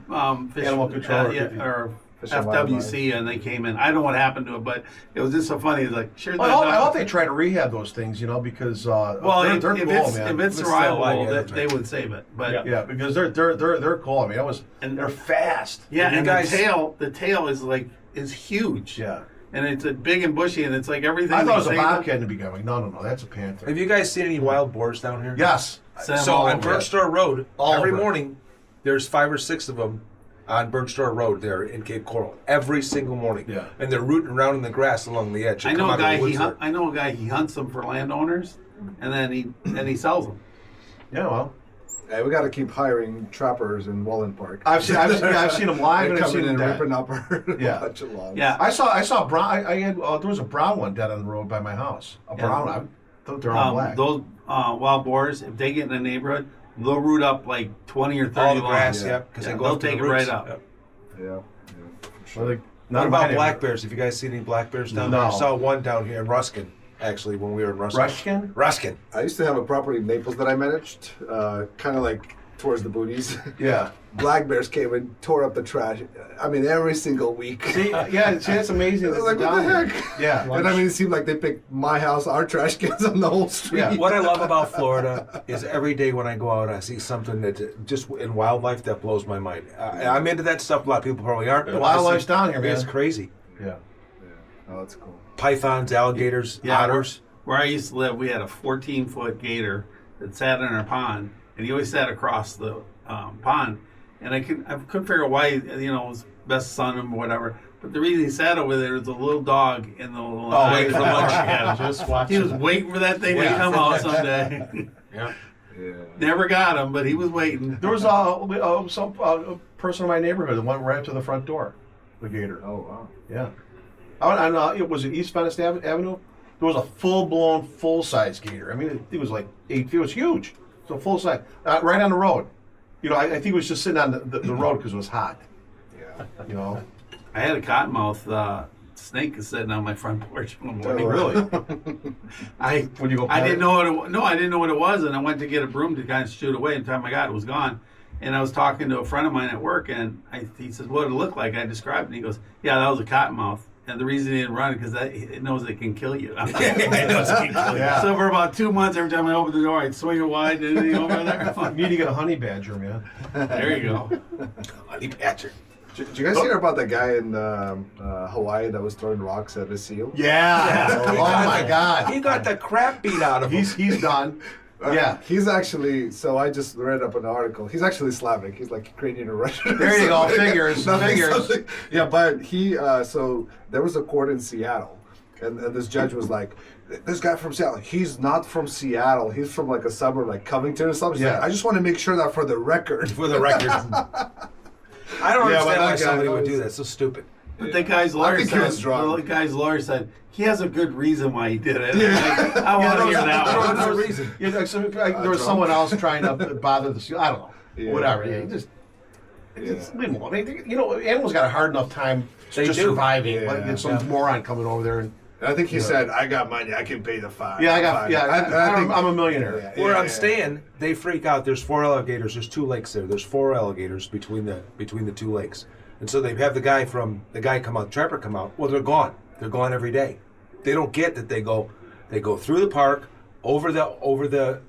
Fish, Animal control or Fish and Wildlife. FWC, and they came in. I don't know what happened to it, but it was just so funny. It's like, "Sure, it's I not a hope dog." they try to rehab those things, because Well, they're if cool, it's man. if it's It's still alive, survivable, yeah, that's they right. would save it. But Yeah, because they're cool. I mean, And- they're fast. yeah, You and guys- the tail is like is huge. Yeah. And it's big and bushy, and it's like everything. I thought it was a they say- bobcat in the beginning. No, that's a panther. Have you guys seen any wild boars down here? Yes. Send them So all on over. Bird Store Road, All every over. morning, there's 5 or 6 of them on Bird Store Road there in Cape Coral. Every single morning. Yeah. And they're rooting around in the grass along the edge. They I know come a out of the guy. woods there. I know a guy. He hunts them for landowners, and then he sells them. Yeah, well. Hey, we got to keep hiring trappers in Wallen Park. I've seen them live and They're I've seen coming them in dead. ripping up our Yeah. bunch of logs. Yeah. I saw brown. I had there was a brown one dead on the road by my house. A brown. I thought they're all black. Those wild boars, if they get in the neighborhood, they'll root up like 20 or 30 All the logs. grass, Yeah. yeah. Because Yeah, they go they'll up to take the it roots. right up. Yep. Yeah. Well, What not about my black bears? Have you guys seen any black bears down No. there? I saw one down here in Ruskin, actually, when we were in Ruskin. Rushkin? Ruskin. I used to have a property in Naples that I managed, kind of like towards the booties. Yeah. Black bears came and tore up the trash. I mean, every single week. See, that's amazing. I was like, what the Down heck? there. Yeah. And I mean, it seemed like they picked my house, our trash cans on the whole street. Yeah. What I love about Florida is every day when I go out, I see something that just in wildlife that blows my mind. I'm into that stuff. A lot of people probably aren't. The but wildlife's I see- down here, man. It's crazy. Yeah. Oh, that's cool. Pythons, alligators, Yeah, otters. where I used to live, we had a 14-foot gator that sat in our pond, and he always sat across the pond. And I couldn't figure out why, his best son or whatever. But the reason he sat over there was a little dog in the little waiting for lunch. Yeah, Just watch he was it. waiting for that thing to Yeah. come out someday. Yeah. Yeah. Never got him, but he was waiting. There was a person in my neighborhood that went right up to the front door. The gator. Oh, wow. Yeah. It was East Venice Avenue. There was a full-blown, full-size gator. I mean, it was like 8 feet. It was huge. So full-size. Right on the road. I think it was just sitting on the road because it was hot. Yeah. I had a cottonmouth snake sitting on my front porch one morning. Really? Would you go I pet didn't it? know what I didn't know what it was, and I went to get a broom to kind of shoot away. And the time I got it, was gone. And I was talking to a friend of mine at work, and he says, "What did it look like?" I described it, and he goes, "Yeah, that was a cottonmouth." And the reason he didn't run it because it knows it can kill you. It knows it can kill you. Yeah. So for about 2 months, every time I opened the door, I'd swing it wide. Anything over there? You need to get a honey badger, man. There you go. Honey badger. Did you guys hear about that guy in Hawaii that was throwing rocks at a seal? Yeah. Oh my He God. got the crap beat out of him. He's done. Yeah. He's actually, so I just read up an article. He's actually Slavic. He's like Ukrainian or Russian. There you go. Figures. Something. Yeah, but he, so there was a court in Seattle, and this judge was like, this guy from Seattle, he's not from Seattle. He's from like a suburb like Covington or something. He's Yeah. like, I just want to make sure that for the record. For the record. I don't Yeah, understand but why that guy somebody would was- do that. It's so stupid. But the guy's lawyer think he was said, drunk. the guy's lawyer said, he has a good reason why he did it. Yeah. Like, I want to hear there that was- one. there was- reason. Yeah, there was someone else trying to bother the seal. I don't know. Yeah. Whatever. Yeah. Just Yeah. leave them alone. Animals got a hard enough time They just do. surviving. Yeah. Like, there's some moron coming over there and And I think he Yeah. said, I got money. I can pay the fine. I'm a millionaire. Yeah. Where I'm staying, they freak out. There's 4 alligators. There's 2 lakes there. There's 4 alligators between the 2 lakes. And so they have the guy come out, trapper come out. Well, they're gone. They're gone every day. They don't get that they go through the park, over the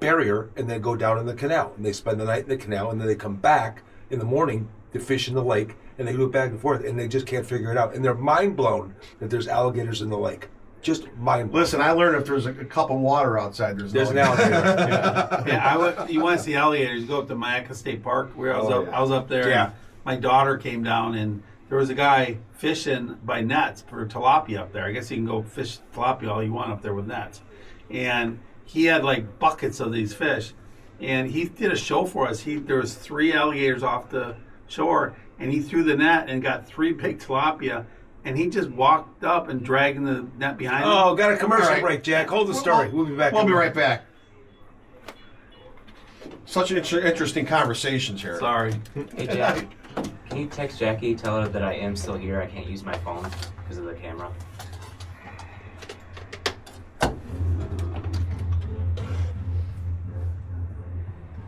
barrier, and then go down in the canal. And they spend the night in the canal, and then they come back in the morning to fish in the lake, and they do it back and forth, and they just can't figure it out. And they're mind blown that there's alligators in the lake. Just mind blown. Listen, I learned if there's a cup of water outside, there's There's an no alligator. Yeah, you want to see alligators? Go up to Mayaca State Park. Where I was up there. Yeah. And my daughter came down, and there was a guy fishing by nets for tilapia up there. I guess you can go fish tilapia all you want up there with nets. And he had like buckets of these fish, and he did a show for us. There was 3 alligators off the shore, and he threw the net and got 3 big tilapia. And he just walked up and dragging the net behind him. Oh, got a commercial All right. break, Jack. Hold the story. We'll be back. We'll be right back. Such interesting conversations here. Sorry. Hey Jack, can you text Jackie, tell her that I am still here? I can't use my phone because of the camera.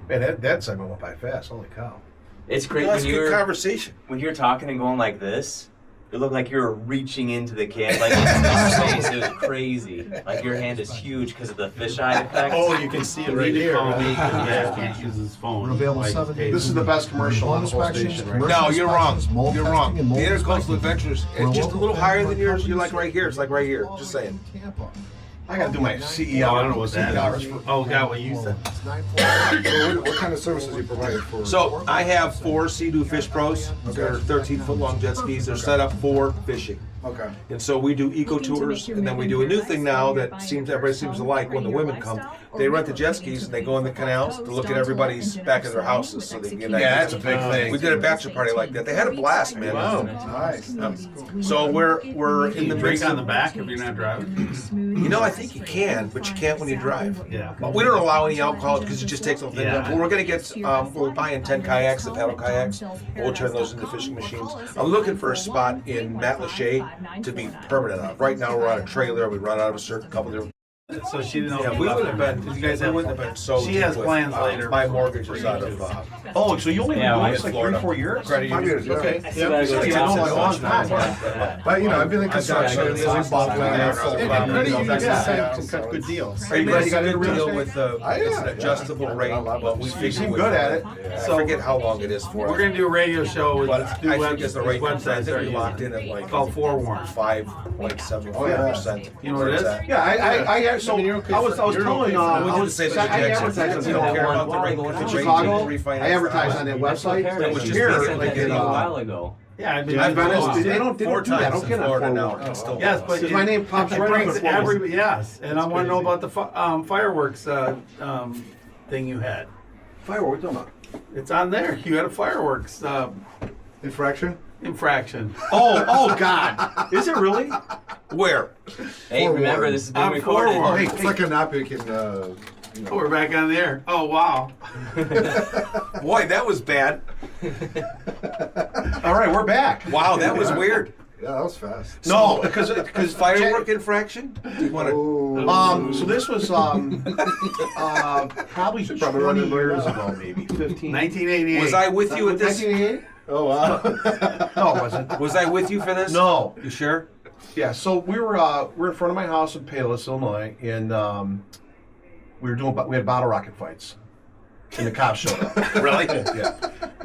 Man, that segment went by fast. Holy cow. It's great That's when good you're conversation. when you're talking and going like this. It looked like you were reaching into the can, like into space. It was crazy. Like your hand is huge because of the fisheye effect. Oh, you can see it You right need to here. call me 'cause Dad can't use his phone. We're available Like, 7 days. This is the best commercial on the whole station, right? No, you're wrong. Mold You're wrong. testing and The mold Intercoastal inspecting. Adventures, We're it's just a local little higher than family yours. You're company like right here. It's like right here. Just saying. I gotta do my CER. Oh, I don't know what that is. Oh, God, what you said. It's 9.4. So what kind of services you provide for? So I have 4 Sea-Doo Fish Pros. They're 13-foot long jet skis. They're set up for fishing. Okay. And so we do eco tours, and then we do a new thing now that everybody seems to like when the women come. They rent the jet skis and they go in the canals to look at everybody's back of their houses so they can get an idea. Yeah, that's a big thing. We did a bachelor party like that. They had a blast, man. Wow. Nice. So we're in the Drink midst on the of, back if you're not driving. you know, I think you can, but you can't when you drive. Yeah. But we don't allow any alcohol because it just takes the whole thing Yeah. up. But we're gonna get, we're buying 10 kayaks, the paddle kayaks. We'll turn those into fishing machines. I'm looking for a spot in Matlacha to be permanent on. Right now we're on a trailer. We run out of a certain couple of. So she didn't know. Yeah, we wouldn't have been. Did you guys we have? wouldn't have been so. She has deep with, plans later. My mortgage is out of. Oh, so you only been Yeah, doing like this like Florida. 3-4 years? Credit 5 years, yeah. Okay. I still gotta go to Yeah, the no, office a long lunch time. now. But you know, I've been in I've construction. got- I've bought land. Yeah. I've sold Yeah. land. Credit unions Yeah. have some cut good deals. Are you Glad you got a into good real deal estate? with the? It's an adjustable rate, but we You figure seem with good at it. I forget how long it is for. We're gonna do a radio show with But I think it's the rate. I websites think are we locked in using. at like It's called Forewarn. 5.75%. You know what it is? Yeah, I was telling, We did the same thing with I Jackson. advertised We on don't care about the One rate. while The ago. rate Chicago. didn't refinance I advertised on that that That's what website. Paradise was did. just Here, They sent like that to in, you a while ago. Yeah, I've been. I've been doing in- it. they don't 4 do that. I times don't in get on Florida now. Florida. It's still Yes, but Because my name pops it right up brings at Florida. every yes, and I want to know about the fireworks thing you had. Fireworks, don't know. It's on there. You had a fireworks Infraction? infraction. Oh God! Is it really? Where? Hey, remember this is being I'm recorded. forward. It's like an epic in, Oh, we're back on the air. Oh, wow. Boy, that was bad. All right, we're back. Wow, that was weird. yeah, that was fast. No, because Firework infraction? Do you want to? So this was probably 20 years ago, maybe 15. 1988. Was I with you at this? 1988? Oh, wow. No, it wasn't. Was I with you for this? No. You sure? Yeah, so we're in front of my house in Palos, Illinois, and we had bottle rocket fights, and the cops showed up. Really? Yeah.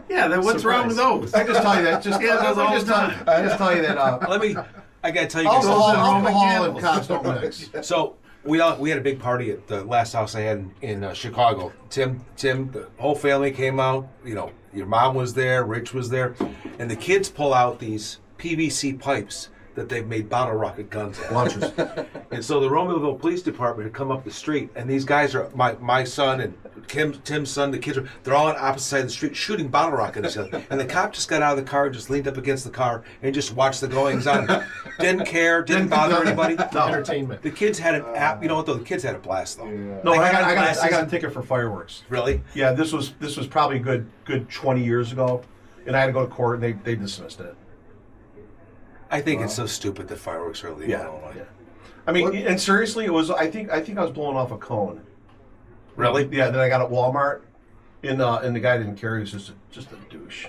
Yeah, then what's wrong with those? I just tell you that. Yeah, those all the time. I just tell you that. I gotta tell you guys Alcohol something. and cops don't mix. So we had a big party at the last house I had in Chicago. Tim, the whole family came out. You know, your mom was there, Rich was there, and the kids pull out these PVC pipes that they've made bottle rocket guns out of. Launchers. And so the Romeoville Police Department had come up the street, and these guys are my son and Tim's son. The kids they're all on opposite side of the street shooting bottle rockets at each other. And the cop just got out of the car, just leaned up against the car, and just watched the goings on. Didn't care, didn't bother anybody. No. Entertainment. The kids had an app. You know what though? The kids had a blast though. No, They I had got glasses. a ticket for fireworks. Really? Yeah, this was probably good 20 years ago, and I had to go to court, and they dismissed it. I think it's so stupid that fireworks are illegal. Yeah. I mean, and seriously, it was. I think I was blowing off a cone. Really? Yeah. Then I got at Walmart, and the guy didn't care. He was just a douche.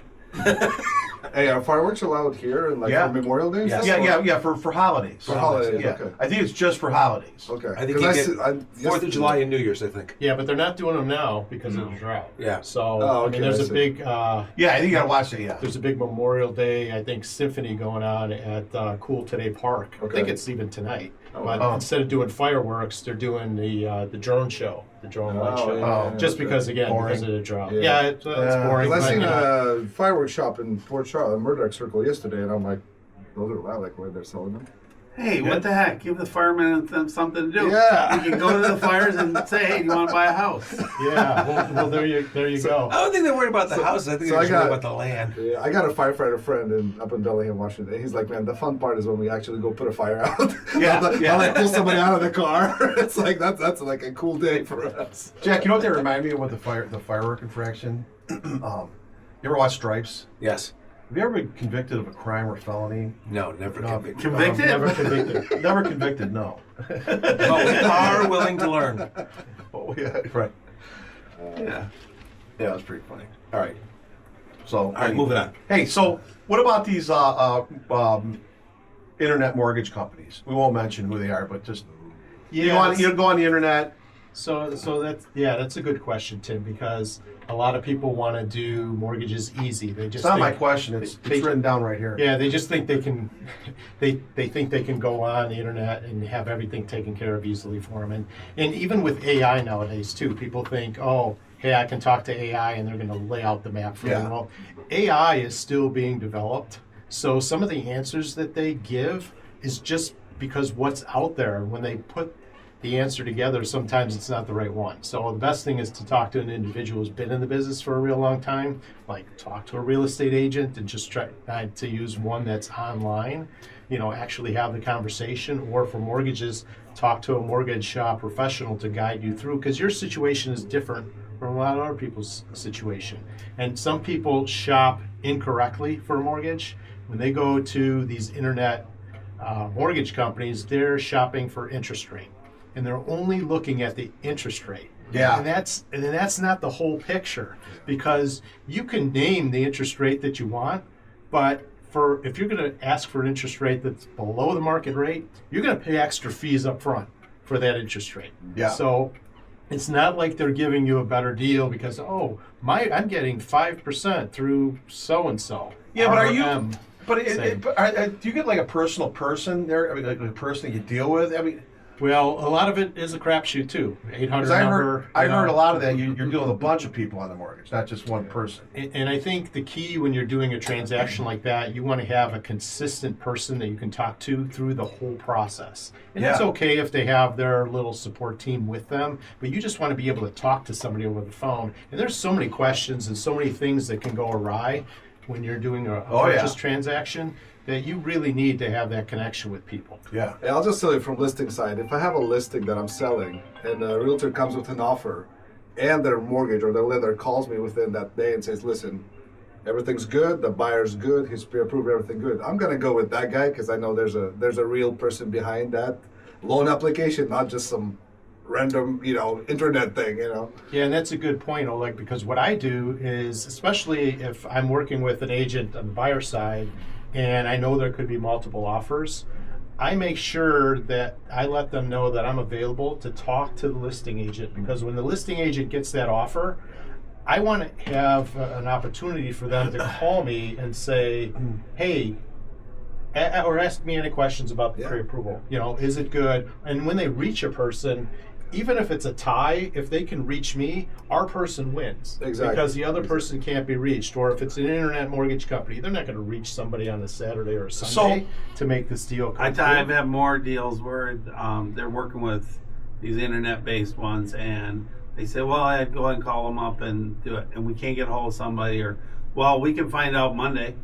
Hey, are fireworks allowed here, like Yeah. for Memorial Day? and Yes. stuff? Yeah. For holidays. For holidays, Yeah. okay. I think it's just for holidays. Okay. I think 'Cause you see- get 4th of July and New Year's, I think. Yeah, but they're not doing them now because of the drought. Yeah. So Oh, I okay, mean, there's I a see. big Yeah, I think you gotta watch it. Yeah. there's a big Memorial Day, I think, symphony going on at Cool Today Park. I think Okay. it's even tonight. Oh, But wow. instead of doing fireworks, they're doing the drone show, the drone light Oh, show. yeah, Just okay. because, again, Boring. because of the drought. Yeah. Yeah, it's boring. Because I but, seen you know, a fireworks shop in Port Charlotte, Murdoch Circle, yesterday, and I'm like, those are loud, like where they're selling them. Hey, what the heck? Give the firemen something to do. Yeah. You can go to the fires and say, hey, do you want to buy a house? yeah, well, there you go. I don't think they're worried about the house. I think so they're I just worried got- about the land. Yeah, I got a firefighter friend up in Bellingham, Washington. He's like, man, the fun part is when we actually go put a fire out. Yeah, I'll like pull somebody out of the car. It's like that's like a cool day for us. Jack, you know what they remind me of with the firework infraction? You ever watch Stripes? Yes. Have you ever been convicted of a crime or felony? No, never No. convicted. Convicted? Never convicted. Never convicted, no. But we are willing to learn. Oh, yeah, right. Yeah. Yeah, that's pretty funny. All right. So All right, moving on. Hey, so what about these internet mortgage companies? We won't mention who they are, but just you go on the internet. So that's a good question, Tim, because a lot of people want to do mortgages easy. They just It's not think, my question. It's written down right here. Yeah, they just think they can. They think they can go on the internet and have everything taken care of easily for them. And even with AI nowadays too, people think, oh, hey, I can talk to AI and they're going to lay out the map for me. Well, AI is still being developed, so some of the answers that they give is just because what's out there. When they put the answer together, sometimes it's not the right one. So the best thing is to talk to an individual who's been in the business for a real long time, like talk to a real estate agent and just try to use one that's online, actually have the conversation, or for mortgages, talk to a mortgage professional to guide you through, because your situation is different from a lot of other people's situation. And some people shop incorrectly for a mortgage. When they go to these internet mortgage companies, they're shopping for interest rate. And they're only looking at the interest rate. Yeah. And that's not the whole picture, because you can name the interest rate that you want, but if you're going to ask for an interest rate that's below the market rate, you're going to pay extra fees up front for that interest rate. Yeah. So it's not like they're giving you a better deal because I'm getting 5% through so and so. Yeah, but are you? RM. But do you get like a personal person there? I mean, like a person that you deal with? I mean. Well, a lot of it is a crapshoot too. 800 number. I heard a lot of that. You're dealing with a bunch of people on the mortgage, not just one person. And I think the key when you're doing a transaction like that, you want to have a consistent person that you can talk to through the whole process. And it's okay if they have their little support team with them, but you just want to be able to talk to somebody over the phone. And there's so many questions and so many things that can go awry when you're doing a purchase transaction, that you really need to have that connection with people. Yeah. Yeah, I'll just tell you from listing side, if I have a listing that I'm selling and a realtor comes with an offer and their mortgage or their lender calls me within that day and says, listen, everything's good, the buyer's good, he's pre-approved, everything good, I'm going to go with that guy because I know there's a real person behind that loan application, not just some random, internet thing, Yeah, and that's a good point, Oleg, because what I do is, especially if I'm working with an agent on the buyer side, and I know there could be multiple offers, I make sure that I let them know that I'm available to talk to the listing agent, because when the listing agent gets that offer, I want to have an opportunity for them to call me and say, hey, or ask me any questions about the pre-approval. Is it good? And when they reach a person, even if it's a tie, if they can reach me, our person wins. Exactly. Because the other person can't be reached. Or if it's an internet mortgage company, they're not going to reach somebody on a Saturday or a Sunday to make this deal come through. I've had more deals where they're working with these internet-based ones, and they say, well, I'd go ahead and call them up and do it, and we can't get a hold of somebody, or, well, we can find out Monday.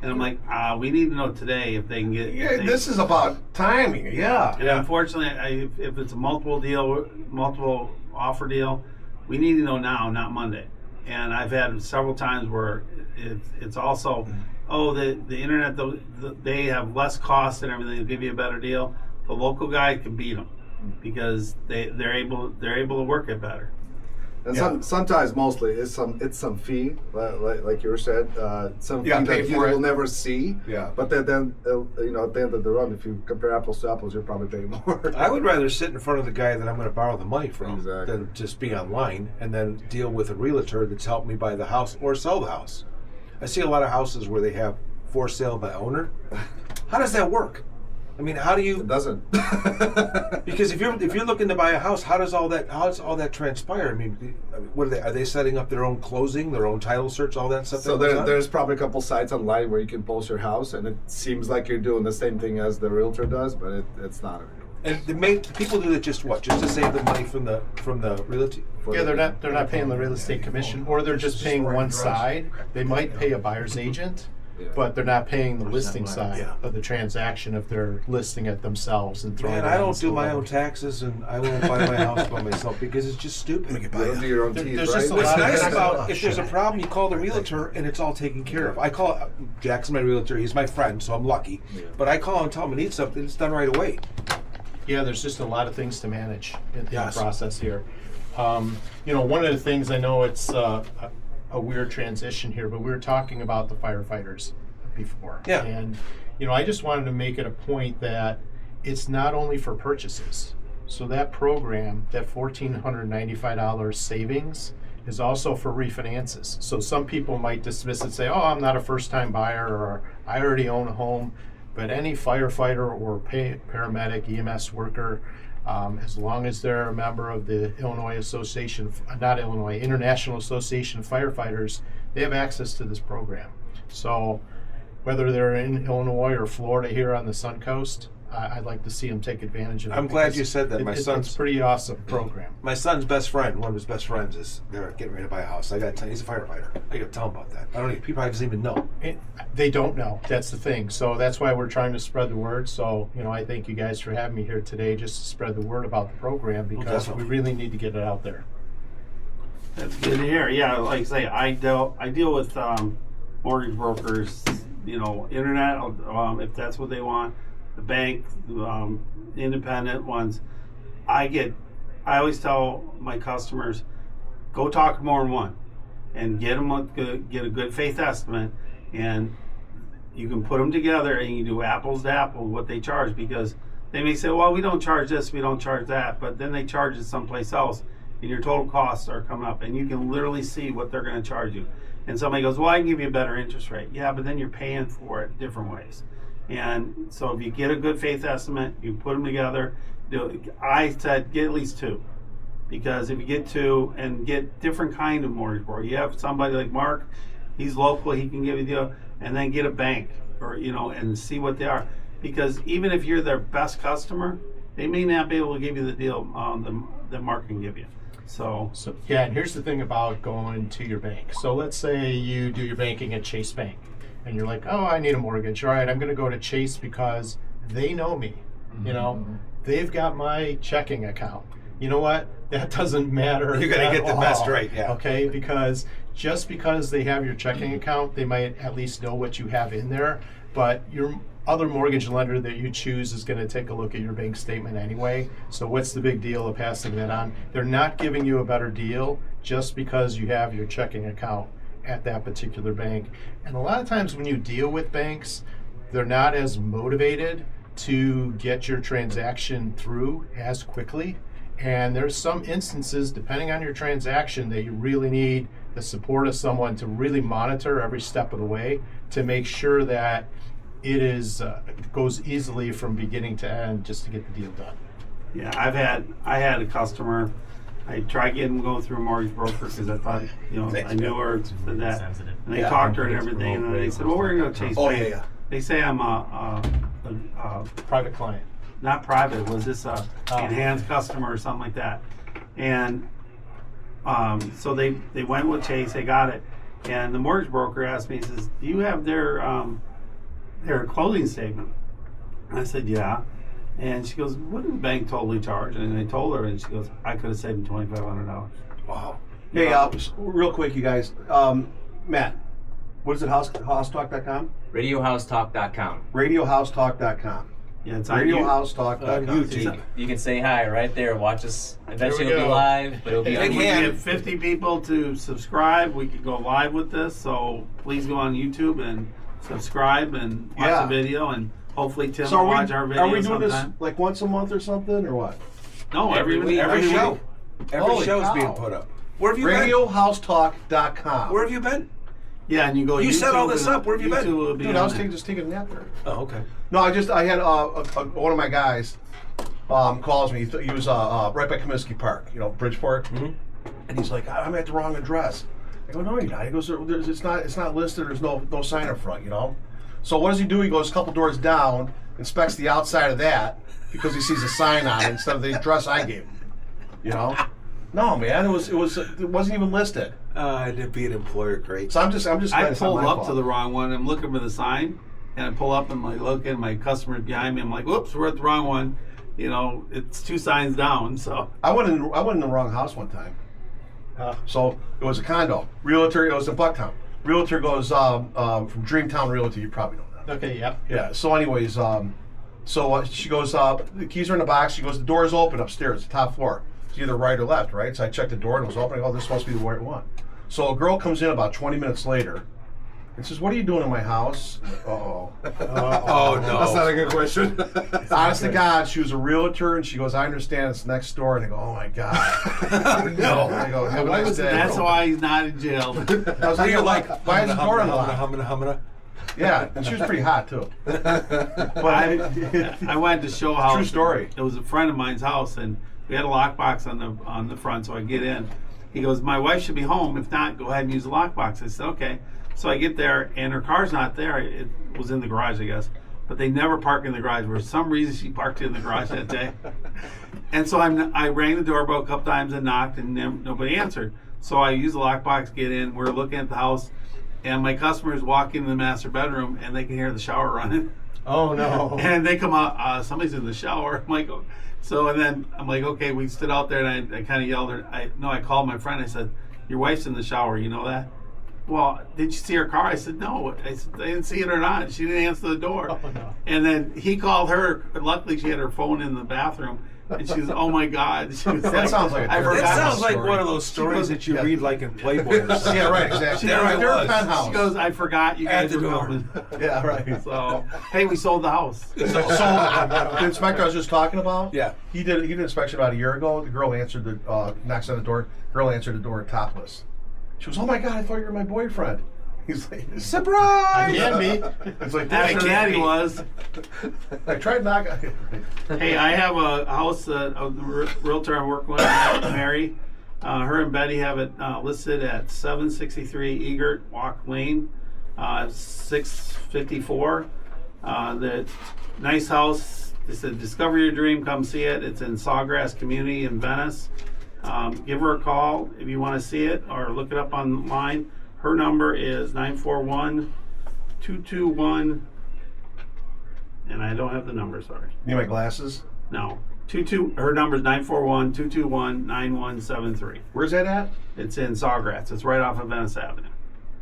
And I'm like, we need to know today if they can get. Yeah, this is about timing. Yeah. And unfortunately, if it's a multiple offer deal, we need to know now, not Monday. And I've had several times where it's also, the internet, they have less cost and everything. They'll give you a better deal. The local guy can beat them because they're able to work it better. And sometimes, mostly, it's some fee, like you said, some fee that you will never see. Yeah. But then at the end of the run, if you compare apples to apples, you're probably paying more. I would rather sit in front of the guy that I'm going to borrow the money from Exactly. than just be online and then deal with a realtor that's helped me buy the house or sell the house. I see a lot of houses where they have for sale by owner. How does that work? I mean, how do you? It doesn't. Because if you're looking to buy a house, how does all that transpire? I mean, what are they setting up their own closing, their own title search, all that stuff? So there's probably a couple sites online where you can post your house, and it seems like you're doing the same thing as the realtor does, but it's not. And people do that just to save the money from the realty. Yeah, they're not paying the real estate commission, or they're just paying one side. They might pay a buyer's agent, but they're not paying the listing side of the transaction if they're listing it themselves and throwing it. Man, I don't do my own taxes, and I won't buy my house by myself because it's just stupid. You don't do your own teeth, There's right? just a What's lot of nice things about if there's a problem, you call the realtor and it's all taken care of. I call Jack's my realtor. He's my friend, so I'm lucky. But I call him and tell him I need something. It's done right away. Yeah, there's just a lot of things to manage in the process here. One of the things I know it's a a weird transition here, but we were talking about the firefighters before. Yeah. And, I just wanted to make it a point that it's not only for purchases. So that program, that $1,495 savings, is also for refinances. So some people might dismiss it and say, oh, I'm not a first-time buyer, or I already own a home. But any firefighter or paramedic, EMS worker, as long as they're a member of the International Association of Firefighters, they have access to this program. So whether they're in Illinois or Florida here on the Sun Coast, I'd like to see them take advantage of it. I'm glad because you said that. It's a pretty awesome program. My son's best friend, one of his best friends, is they're getting ready to buy a house. I got to tell you, he's a firefighter. I got to tell him about that. People probably doesn't even know. They don't know. That's the thing. So that's why we're trying to spread the word. So, I thank you guys for having me here today just to spread the word about the program, because we really need to get it out there. That's good to hear. Yeah, like I say, I deal with mortgage brokers, internet, if that's what they want, the bank, independent ones. I always tell my customers, go talk more than one, and get a good faith estimate, and you can put them together and you do apples to apples what they charge, because they may say, well, we don't charge this, we don't charge that, but then they charge it someplace else, and your total costs are coming up, and you can literally see what they're going to charge you. And somebody goes, well, I can give you a better interest rate. Yeah, but then you're paying for it different ways. And so if you get a good faith estimate, you put them together. I said get at least two, because if you get two and get different kind of mortgage broker, you have somebody like Mark, he's local, he can give you the deal, and then get a bank, or and see what they are. Because even if you're their best customer, they may not be able to give you the deal that Mark can give you. So yeah, and here's the thing about going to your bank. So let's say you do your banking at Chase Bank, and you're like, oh, I need a mortgage. All right, I'm going to go to Chase because they know me. They've got my checking account. You know what? That doesn't matter. You're going to get the best rate, yeah. Okay, because just because they have your checking account, they might at least know what you have in there. But your other mortgage lender that you choose is going to take a look at your bank statement anyway. So what's the big deal of passing that on? They're not giving you a better deal just because you have your checking account at that particular bank. And a lot of times when you deal with banks, they're not as motivated to get your transaction through as quickly. And there's some instances, depending on your transaction, that you really need the support of someone to really monitor every step of the way to make sure that it goes easily from beginning to end, just to get the deal done. yeah, I had a customer. I tried getting them to go through a mortgage broker because I thought, I knew her for that. Sensitive. And they talked to her and everything, and then they said, well, we're going to go Chase Bank. Yeah. They say I'm a Private client. not private, was this a enhanced customer or something like that? And so they went with Chase, they got it, and the mortgage broker asked me, he says, do you have their closing statement? And I said, yeah. And she goes, what did the bank totally charge? And I told her, and she goes, I could have saved them $2,500. Wow. Hey, real quick, you guys. Matt, what is it? Housetalk.com? RadioHouseTalk.com. RadioHouseTalk.com. Yeah, it's on RadioHouseTalk.com. YouTube. You can say hi right there. Watch us. Eventually we it'll be go. live, but it'll be If on we YouTube. can get 50 people to subscribe, we could go live with this. So please go on YouTube and subscribe and watch Yeah. the video, and hopefully Tim So will watch our video are we doing sometime. this like once a month or something, or what? No, Every week. Every show. week. Every Holy show is cow. being put up. Where have you been? RadioHouseTalk.com. Where have you been? Yeah, and you go. You set YouTube all this and up. Where have you been? YouTube will be Dude, on I was there. just taking a nap there. Oh, okay. No, I had one of my guys calls me. He was right by Comiskey Park, Bridgeport, and he's like, I'm at the wrong address. I go, no, you're not. He goes, it's not listed. There's no sign up front, So what does he do? He goes a couple doors down, inspects the outside of that because he sees a sign on it instead of the address I gave him. No, man, it wasn't even listed. To be an employer, great. So I'm just. I glad it's not pulled my up fault. to the wrong one. I'm looking for the sign, and I pull up and like look at my customers behind me. I'm like, whoops, we're at the wrong one. It's 2 signs down. So I went in the wrong house one time. So it was a condo. Realtor. It was in Bucktown. Realtor goes from Dreamtown Realty. You probably know that. Okay, yep. Yeah. So anyways, she goes. The keys are in the box. She goes. The door is open upstairs, the top floor. It's either right or left, right? So I checked the door and it was open. I go, oh, this must be the right one. So a girl comes in about 20 minutes later and says, "What are you doing in my house?" Uh-oh. Oh no, That's not a good question. Honest to God, she was a realtor, and she goes, "I understand it's next door." And I go, "Oh my God." no. And I go, "Have a nice day." That's why he's not in jail. I was like, "Why is the door unlocked?" Humana. Yeah, and she was pretty hot too. But I went to show how True story. It was a friend of mine's house, and we had a lockbox on the front, so I get in. He goes, "My wife should be home. If not, go ahead and use the lockbox." I said, "Okay." So I get there, and her car's not there. It was in the garage, I guess. But they never park in the garage. For some reason, she parked in the garage that day. And so I rang the doorbell a couple times and knocked, and nobody answered. So I used the lockbox, get in. We're looking at the house, and my customers walk into the master bedroom, and they can hear the shower running. Oh no. And they come out, somebody's in the shower. I'm like, oh. So, and then I'm like, okay, we stood out there, and I kind of yelled her. I called my friend. I said, "Your wife's in the shower, you know that?" "Well, did you see her car?" I said, "No." I said, "I didn't see it or not. She didn't answer the door." Oh, no. And then he called her. Luckily, she had her phone in the bathroom. And she was, "Oh my God." She was That sounds like a I terrible That forgot. sounds like story. one of those stories that you read like in Playboy or something. Yeah, right, exactly. There I was. Penthouse. She goes, "I forgot you At guys the were door. coming." Yeah, right. So, hey, we sold the house. So the inspector I was just talking about, Yeah. he did an inspection about a year ago. The girl answered the knocks on the door. Girl answered the door topless. She goes, "Oh my God, I thought you were my boyfriend." He's like, I Surprise! can be. it's like After that, he was. I tried knocking. Hey, I have a house, a realtor I'm working with, Mary. Her and Betty have it listed at 763 Egert Walk Lane, 654. The nice house. They said, "Discover your dream, come see it." It's in Sawgrass Community in Venice. Give her a call if you want to see it, or look it up online. Her number is 941-221, and I don't have the number, sorry. Need my glasses? No. Her number is 941-221-9173. Where's that at? It's in Sawgrass. It's right off of Venice Avenue.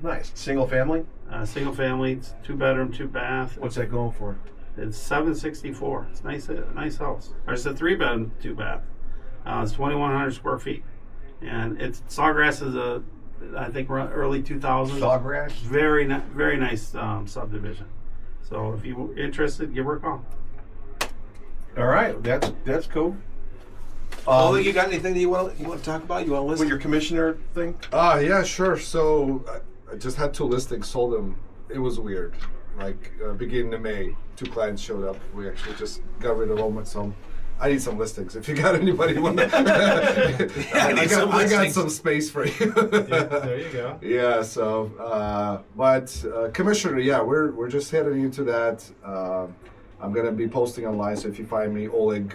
Nice. Single family? Single family, it's 2-bedroom, 2-bath. What's that going for? It's 764. It's nice house. Or it's a 3-bedroom, 2-bath. It's 2,100 square feet, and Sawgrass is I think early 2000s. Sawgrass? Very nice subdivision. So if you're interested, give her a call. All right, that's cool. Oleg, you got anything that you want to talk about? You want to list? With your commissioner thing? Yeah, sure. So I just had 2 listings, sold them. It was weird. Like beginning of May, 2 clients showed up. We actually just got rid of them. So I need some listings. If you got anybody, I got some space for you. Yeah, there you go. Yeah. So, but Commissioner, yeah, we're just heading into that. I'm gonna be posting online. So if you find me, Oleg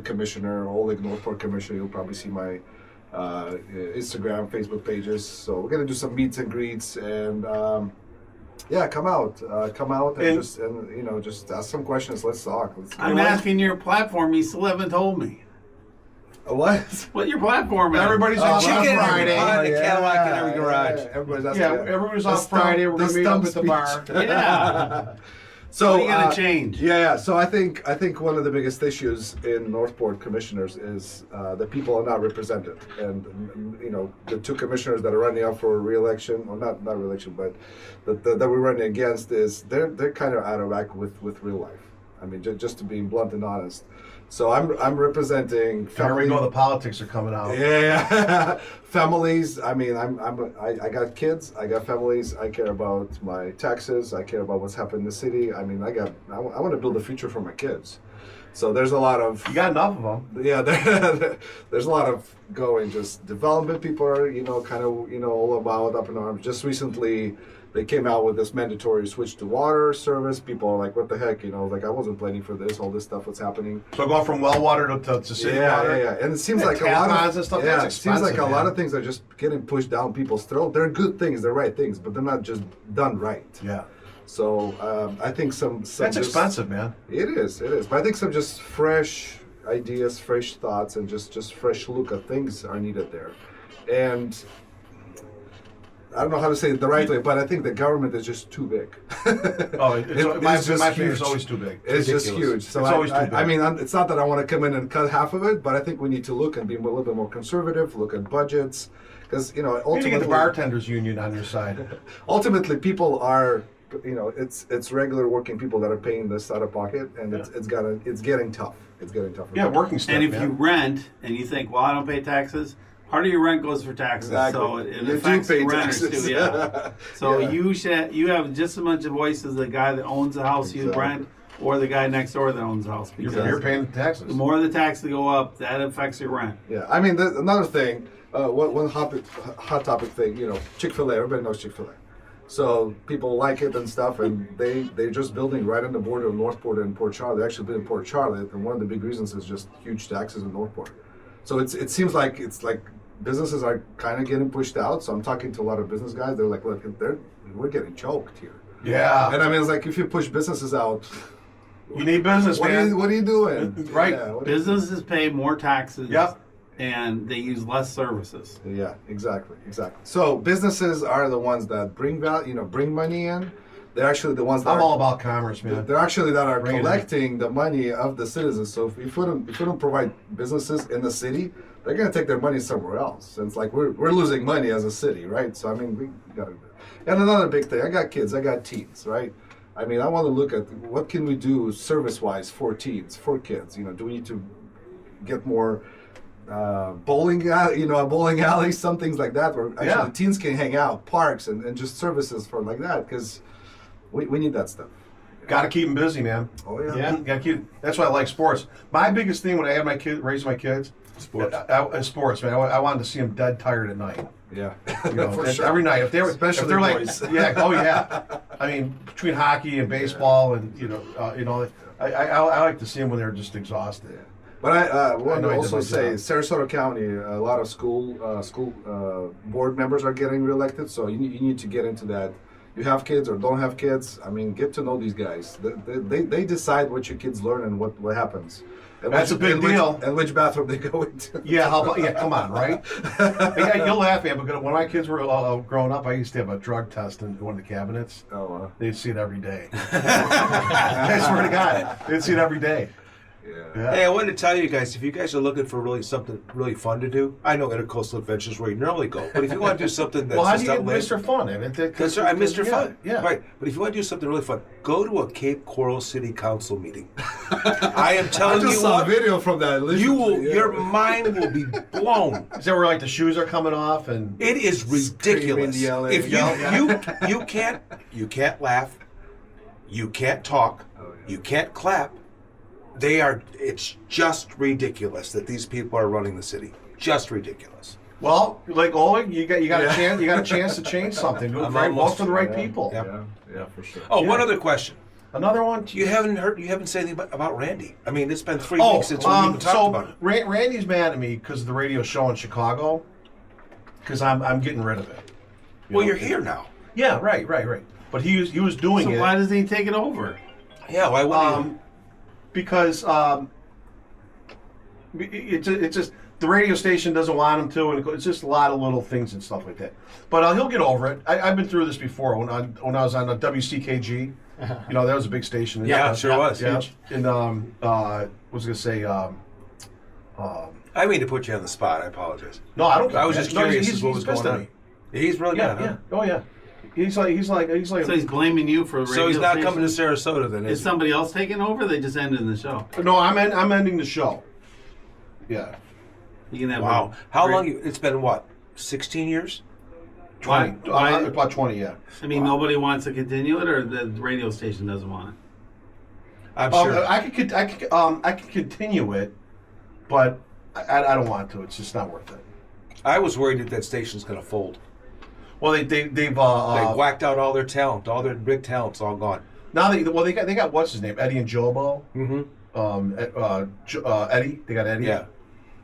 Commissioner, Oleg Northport Commissioner, you'll probably see my Instagram, Facebook pages. So we're gonna do some meets and greets, and yeah, come out and just ask some questions. Let's talk. I'm asking your platform. You still haven't told me What? what your platform is. Everybody's on Chicken Friday. and the Cadillac in every garage. Everybody's asking. Yeah, everybody's on Friday. We're gonna meet up at the bar. Yeah. So What are you gonna change? Yeah. So I think one of the biggest issues in Northport commissioners is that people are not represented, and the 2 commissioners that are running up for re-election, or not re-election, but that we're running against is they're kind of out of whack with real life. I mean, just to be blunt and honest. So I'm representing. There we go. The politics are coming out. Yeah, families. I mean, I got kids. I got families. I care about my taxes. I care about what's happening in the city. I mean, I want to build a future for my kids. So there's a lot of. You got enough of them. Yeah, there's a lot of just development. People are kind of all about up in arms. Just recently, they came out with this mandatory switch to water service. People are like, "What the heck?" Like I wasn't planning for this. All this stuff, what's happening? So going from well water to city water. Yeah. And it seems And like a lot tampons of and stuff, yeah, that's it seems like expensive, a lot man. of things are just getting pushed down people's throat. They're good things, they're right things, but they're not just done right. Yeah. So I think some That's just, expensive, man. It is. But I think some just fresh ideas, fresh thoughts, and just fresh look at things are needed there. And I don't know how to say it the right way, but I think the government is just too big. Oh, my just finger's huge. always too big. It's just Ridiculous. huge. So it's always too big. I mean, it's not that I want to come in and cut half of it, but I think we need to look and be a little bit more conservative, look at budgets, because, you know, You need to ultimately, get the bartenders union on your side. ultimately people are, you know, it's regular working people that are paying this out of pocket, and it's getting tough. It's getting tougher. Yeah, working stuff. And if man. you rent and you think, well, I don't pay taxes, part of your rent goes for taxes, Exactly. so it You do affects pay the renters taxes. too. Yeah. So Yeah. you have just as much a voice as the guy that owns the house you Exactly. rent, or the guy next door that owns the house. Because you're paying the taxes. the more the taxes go up, that affects your rent. Yeah, I mean, another thing, one hot topic thing, you know, Chick-fil-A, everybody knows Chick-fil-A. So people like it and stuff, and they're just building right on the border of Northport and Port Charlotte. They actually built in Port Charlotte, and one of the big reasons is just huge taxes in Northport. So it seems like businesses are kind of getting pushed out. So I'm talking to a lot of business guys. They're like, look, we're getting choked here. Yeah. And I mean, it's like if you push businesses out, You need business, what man. are you doing? Right. Yeah, what are you- Businesses pay more taxes. Yep. And they use less services. Yeah, exactly. So businesses are the ones that bring bring money in. They're actually the ones that I'm all about commerce, man. they're actually that are Bring it in. collecting the money of the citizens. So if we don't provide businesses in the city, they're going to take their money somewhere else. And it's like we're losing money as a city, right? So I mean, we got to. And another big thing, I got kids, I got teens, right? I mean, I want to look at what can we do service-wise for teens, for kids. You know, do we need to get more bowling alleys, some things like that, where actually Yeah. teens can hang out, parks, and just services for like that, because we need that stuff. Got to keep them busy, man. Oh yeah. Yeah. Got to keep. That's why I like sports. My biggest thing when I had my kids, raising my kids, Sports. sports, man. I wanted to see them dead tired at night. Yeah. You know, For and sure. every night. If they were, Especially if they're like, boys. yeah, oh yeah. I mean, between hockey and baseball, and I like to see them when they're just exhausted. But I want know to I did also my say, job. Sarasota County, a lot of school board members are getting reelected, so you need to get into that. You have kids or don't have kids, I mean, get to know these guys. They decide what your kids learn and what happens. And That's a big deal. And which bathroom they go into. Yeah, how about, yeah, come on, right? Yeah, you'll laugh, man, because when my kids were growing up, I used to have a drug test in one of the cabinets. Oh, They'd see it every day. I swear to God, they'd see it every day. yeah. Hey, I wanted to tell you guys, if you guys are looking for really something really fun to do, I know Intercoastal Adventures where you normally go, but if you want to do something that's Well, how do just you get outlandish- Mr. Fun? I mean, That's right, Mr. Fun. Yeah. Right. But if you want to do something really fun, go to a Cape Coral City Council meeting. I am I telling just you saw a what, video from that. you will, Yeah. your mind will be blown. Is that where like the shoes are coming off and? It is ridiculous. Screaming, yelling. If you can't laugh, you can't talk, you can't clap. It's just ridiculous that these people are running the city. Just ridiculous. Well, like Oleg, you got a chance to change something. I'm Vote almost- for the right people. Yeah. Yeah, for sure. Oh, Yeah. one other question. Another one. You haven't said anything about Randy. I mean, it's been 3 weeks since we even talked so about it. Randy's mad at me because of the radio show in Chicago. Because I'm getting rid of it. Well, you're here now. Yeah, right. But he was doing So it. why doesn't he take it over? Yeah, why wouldn't you? Because it's just the radio station doesn't want him to, and it's just a lot of little things and stuff like that. But he'll get over it. I've been through this before when I was on WCKG. You know, that was a big station. Yeah, it sure was. Yeah. And was gonna say. I mean to put you on the spot. I apologize. No, I don't. I was just curious he's as what was pissed going at on. me. He's really Yeah, mad, yeah. huh? Oh yeah. He's like. So he's blaming you for a radio So he's not station? coming to Sarasota then, Is is he? somebody else taking over? They just ended the show. No, I'm ending the show. Yeah. You can have Wow. How long? It's been what? 16 years? 20. Why- About 20. Yeah. I mean, nobody wants to continue it, or the radio station doesn't want it. I'm sure. I could continue it, but I don't want to. It's just not worth it. I was worried that station's going to fold. Well, they've They whacked out all their talent. All their big talent's all gone. now they got what's his name, Eddie and Jobo. Mm-hmm. Eddie. They got Eddie. Yeah.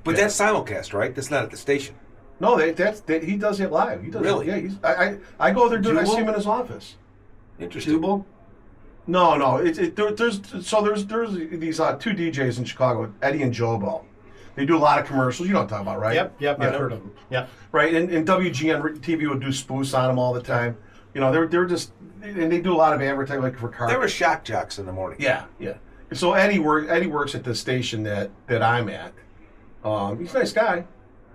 But Yeah. that's simulcast, right? That's not at the station. No, he does it live. He does Really? It, yeah. I go there. I see him in his office. Interesting. Tubal? No. There's these two DJs in Chicago, Eddie and Jobo. They do a lot of commercials. You know what I'm talking about, right? Yep, I've Yeah. heard of them. Yep. Right, and WGN TV would do spoofs on them all the time. You know, they're just, and they do a lot of advertising, like for cars. There were shock jocks in the morning. Yeah. So Eddie works at the station that I'm at. He's a nice guy.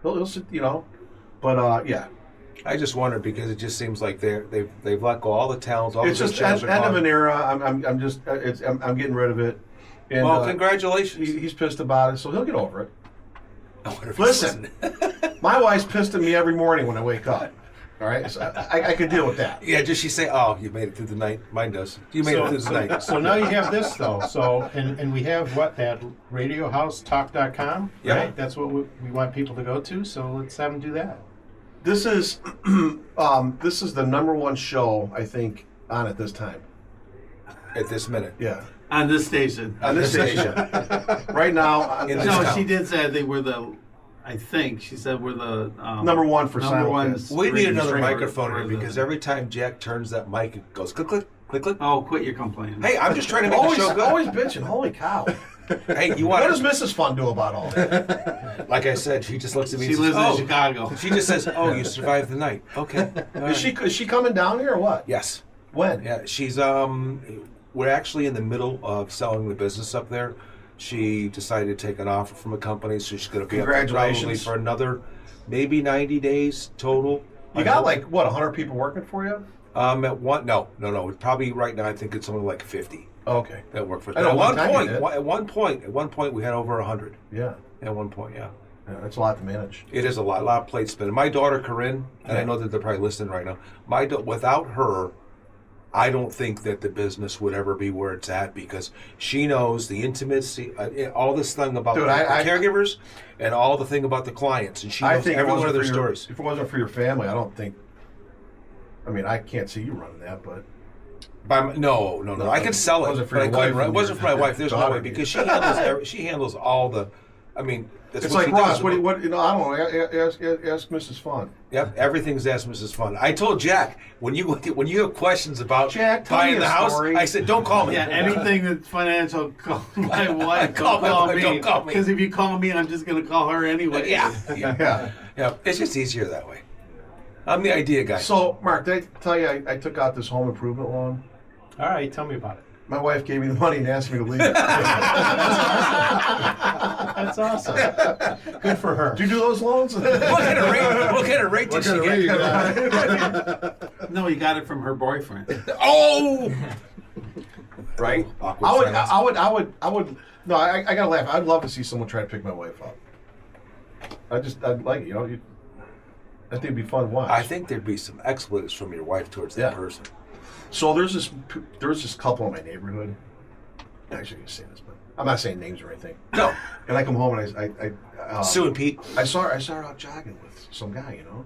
He'll sit, you know, but yeah. I just wondered because it just seems like they've let go all the talents. All It's the just talents end are of gone. an era. I'm getting rid of it. And, Well, congratulations. He's pissed about it, so he'll get over it. I wonder if he's Listen, my wife's pissed at me every morning when I wake up. All right, so I could deal with that. Yeah, does she say, "Oh, you made it through the night"? Mine does. You made it through the night. So now you have this though. So and we have that radiohousetalk.com, Yeah. right? That's what we want people to go to. So let's have them do that. This is this is the #1 show I think on at this time. At this minute. Yeah, On this station. on this station right now. In this No, town. she did say I think she said we're the #1 for number one. simulcast. We need another streamer microphone here for the- because every time Jack turns that mic, it goes click, click, click, click. Oh, quit your complaining. Hey, I'm just trying to make the Always, show good. always bitching. Holy cow! Hey, you What want? does Mrs. Fun do about all that? Like I said, she just looks at me. She and lives says, in "Oh." Chicago. She just says, "Oh, you survived the night." Okay. All Is right. she coming down here or what? Yes. When? Yeah, she's we're actually in the middle of selling the business up there. She decided to take an offer from a company, so she's going to be up there probably Congratulations. for another maybe 90 days total. You got like what 100 people working for you? At one no. Probably right now I think it's something like 50 Okay. that work for us. I know At one one time you point, did. at one point we had over 100. Yeah. At one point, yeah. Yeah, that's a lot to manage. It is a lot of plate spinning. My daughter Corinne, and I know that they're probably listening right now. Without her, I don't think that the business would ever be where it's at because she knows the intimacy, all this thing about Dude, the I- caregivers, and all the thing about the clients, and she I knows think every if it one of their wasn't for stories. if it wasn't for your family, I don't think. I mean, I can't see you running that, but No. I could sell it, Wasn't for but I your couldn't. wife It and wasn't for your my wife. There's no daughter. way because she handles all the. I mean, that's it's what like she Ross. does. What you know? I don't know. Ask Mrs. Fun. Yep, everything's Ask Mrs. Fun. I told Jack when you have questions about Jack, tell buying me a the house, story. I said, "Don't call me." Yeah, anything that's financial, call my wife. Call Don't my call wife, me. don't call me. Because if you call me, I'm just going to call her anyway. Yeah. It's just easier that way. I'm the idea guy. So, Mark, did I tell you I took out this home improvement loan? All right, tell me about it. My wife gave me the money and asked me to leave it. That's awesome. Good for her. Do you do those loans? What kind of rate did she get? No, you got it from her boyfriend. Oh! Right? Awkward silence. I would. No, I gotta laugh. I'd love to see someone try to pick my wife up. I'd like it, you know. I think it'd be fun to watch. I think there'd be some expletives from your wife towards that Yeah. person. So there's this couple in my neighborhood. Actually, I can say this, but I'm not saying names or anything. No. And I come home and Sue and Pete. I saw her out jogging with some guy, you know.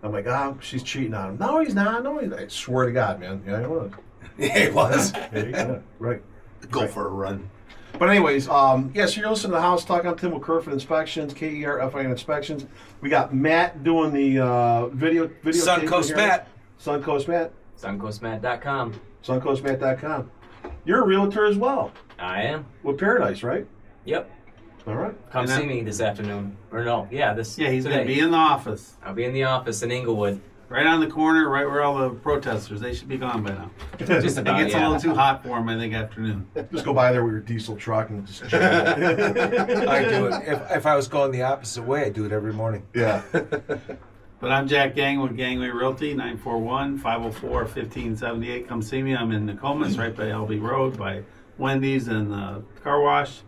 I'm like, she's cheating on him. No, he's not. No, I swear to God, man. Yeah, it was. Yeah, it was. Yeah, right. Go for a run. But anyways, so you're listening to the house talk. I'm Tim with Kerfin Inspections, KERFIN Inspections. We got Matt doing the video. Suncoast taping here. Matt. Suncoast Matt. Suncoastmat.com. Suncoastmatt.com. You're a realtor as well I am. with Paradise, right? Yep. All right. Come And see that- me this afternoon. Or no, yeah, this. Yeah, he's going to today. be in the office. I'll be in the office in Inglewood. Right on the corner, right where all the protesters. They should be gone by now. Just It about, gets a yeah. little too hot for him, I think, afternoon. Just go by there with your diesel truck and just jam it. I do it. If I was going the opposite way, I'd do it every morning. Yeah. But I'm Jack Gang with Gangway Realty, 941-504-1578. Come see me. I'm in Nokomis, right by LB Road, by Wendy's and the car wash.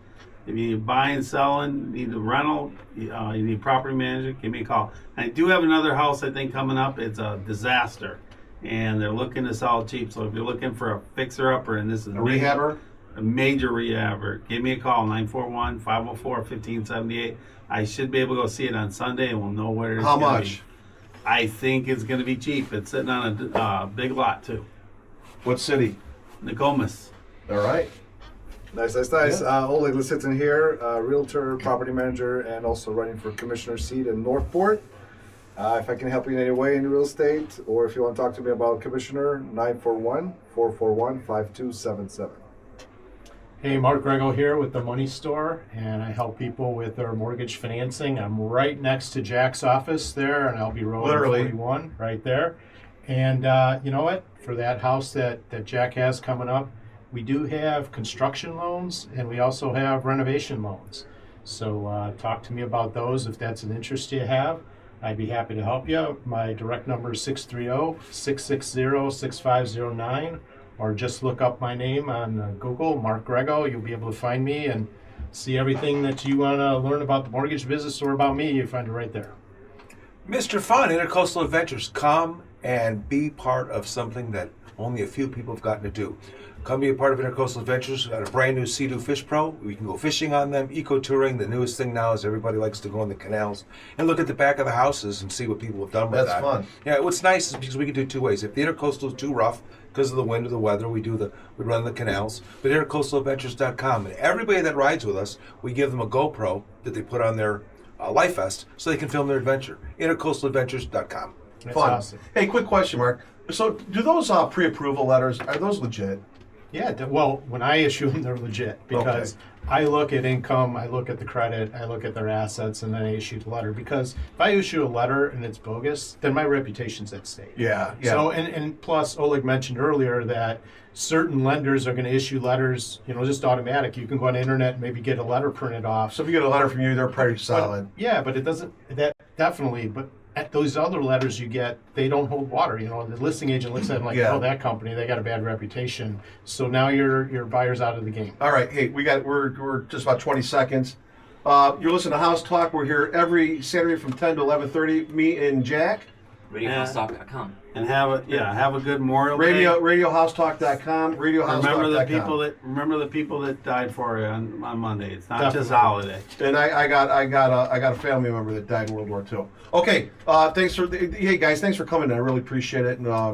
If you need buying, selling, need a rental, you need property manager, give me a call. I do have another house, I think, coming up. It's a disaster. And they're looking to sell it cheap. So if you're looking for a fixer-upper, and this is A rehabber? a major rehabber, give me a call, 941-504-1578. I should be able to go see it on Sunday, and we'll know where it's How gonna much? be. I think it's going to be cheap. It's sitting on a big lot, too. What city? Nokomis. All right. Nice. Oleg Lisitsyn here, realtor, property manager, and also running for commissioner seat in Northport. If I can help you in any way in real estate, or if you want to talk to me about commissioner, 941-441-5277. Hey, Mark Grego here with the Money Store, and I help people with their mortgage financing. I'm right next to Jack's office there, and I'll be rolling Literally. 41 right there. And you know what? For that house that Jack has coming up, we do have construction loans, and we also have renovation loans. So talk to me about those if that's an interest you have. I'd be happy to help you. My direct number is 630-660-6509. Or just look up my name on Google, Mark Grego. You'll be able to find me and see everything that you want to learn about the mortgage business or about me. You find it right there. Mr. Fun, Intercoastal Adventures, come and be part of something that only a few people have gotten to do. Come be a part of Intercoastal Adventures. We've got a brand new Sea-Doo Fish Pro. We can go fishing on them. Eco-touring, the newest thing now is everybody likes to go on the canals and look at the back of the houses and see what people have done with That's that. fun. Yeah, what's nice is because we can do two ways. If the Intercoastal is too rough because of the wind or the weather, we run the canals. But intercoastaladventures.com, and everybody that rides with us, we give them a GoPro that they put on their life vest so they can film their adventure. Intercoastaladventures.com. That's Fun. awesome. Hey, quick question, Mark. So, do those pre-approval letters, are those legit? Yeah, well, when I issue them, they're legit because I look at income, I look at the credit, I look at their assets, and then I issue the letter. Because if I issue a letter and it's bogus, then my reputation's at stake. Yeah. So, and plus, Oleg mentioned earlier that certain lenders are going to issue letters, just automatic. You can go on the internet and maybe get a letter printed off. So if you get a letter from you, they're pretty solid. But it doesn't, that definitely, but at those other letters you get, they don't hold water. The listing agent looks at them like, Yeah. oh, that company, they got a bad reputation. So now your buyer's out of the game. All right. Hey, we're just about 20 seconds. You're listening to House Talk. We're here every Saturday from 10 to 11:30. Me and Jack. RadioHouseTalk.com. And have a good Memorial Day. RadioHouseTalk.com. RadioHouseTalk.com. Remember the people that died for you on Monday. It's not Definitely. just a holiday. And I got a family member that died in World War II. Okay. Hey guys, thanks for coming. I really appreciate it. And I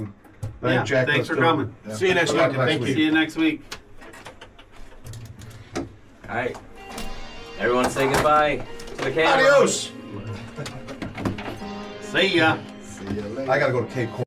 think Jack thanks does for too. coming. Yeah. See you next Good luck week. next week. See you next week. All right. Everyone say goodbye to the camera. Adios. See ya. See you later. I gotta go to Cape Coral.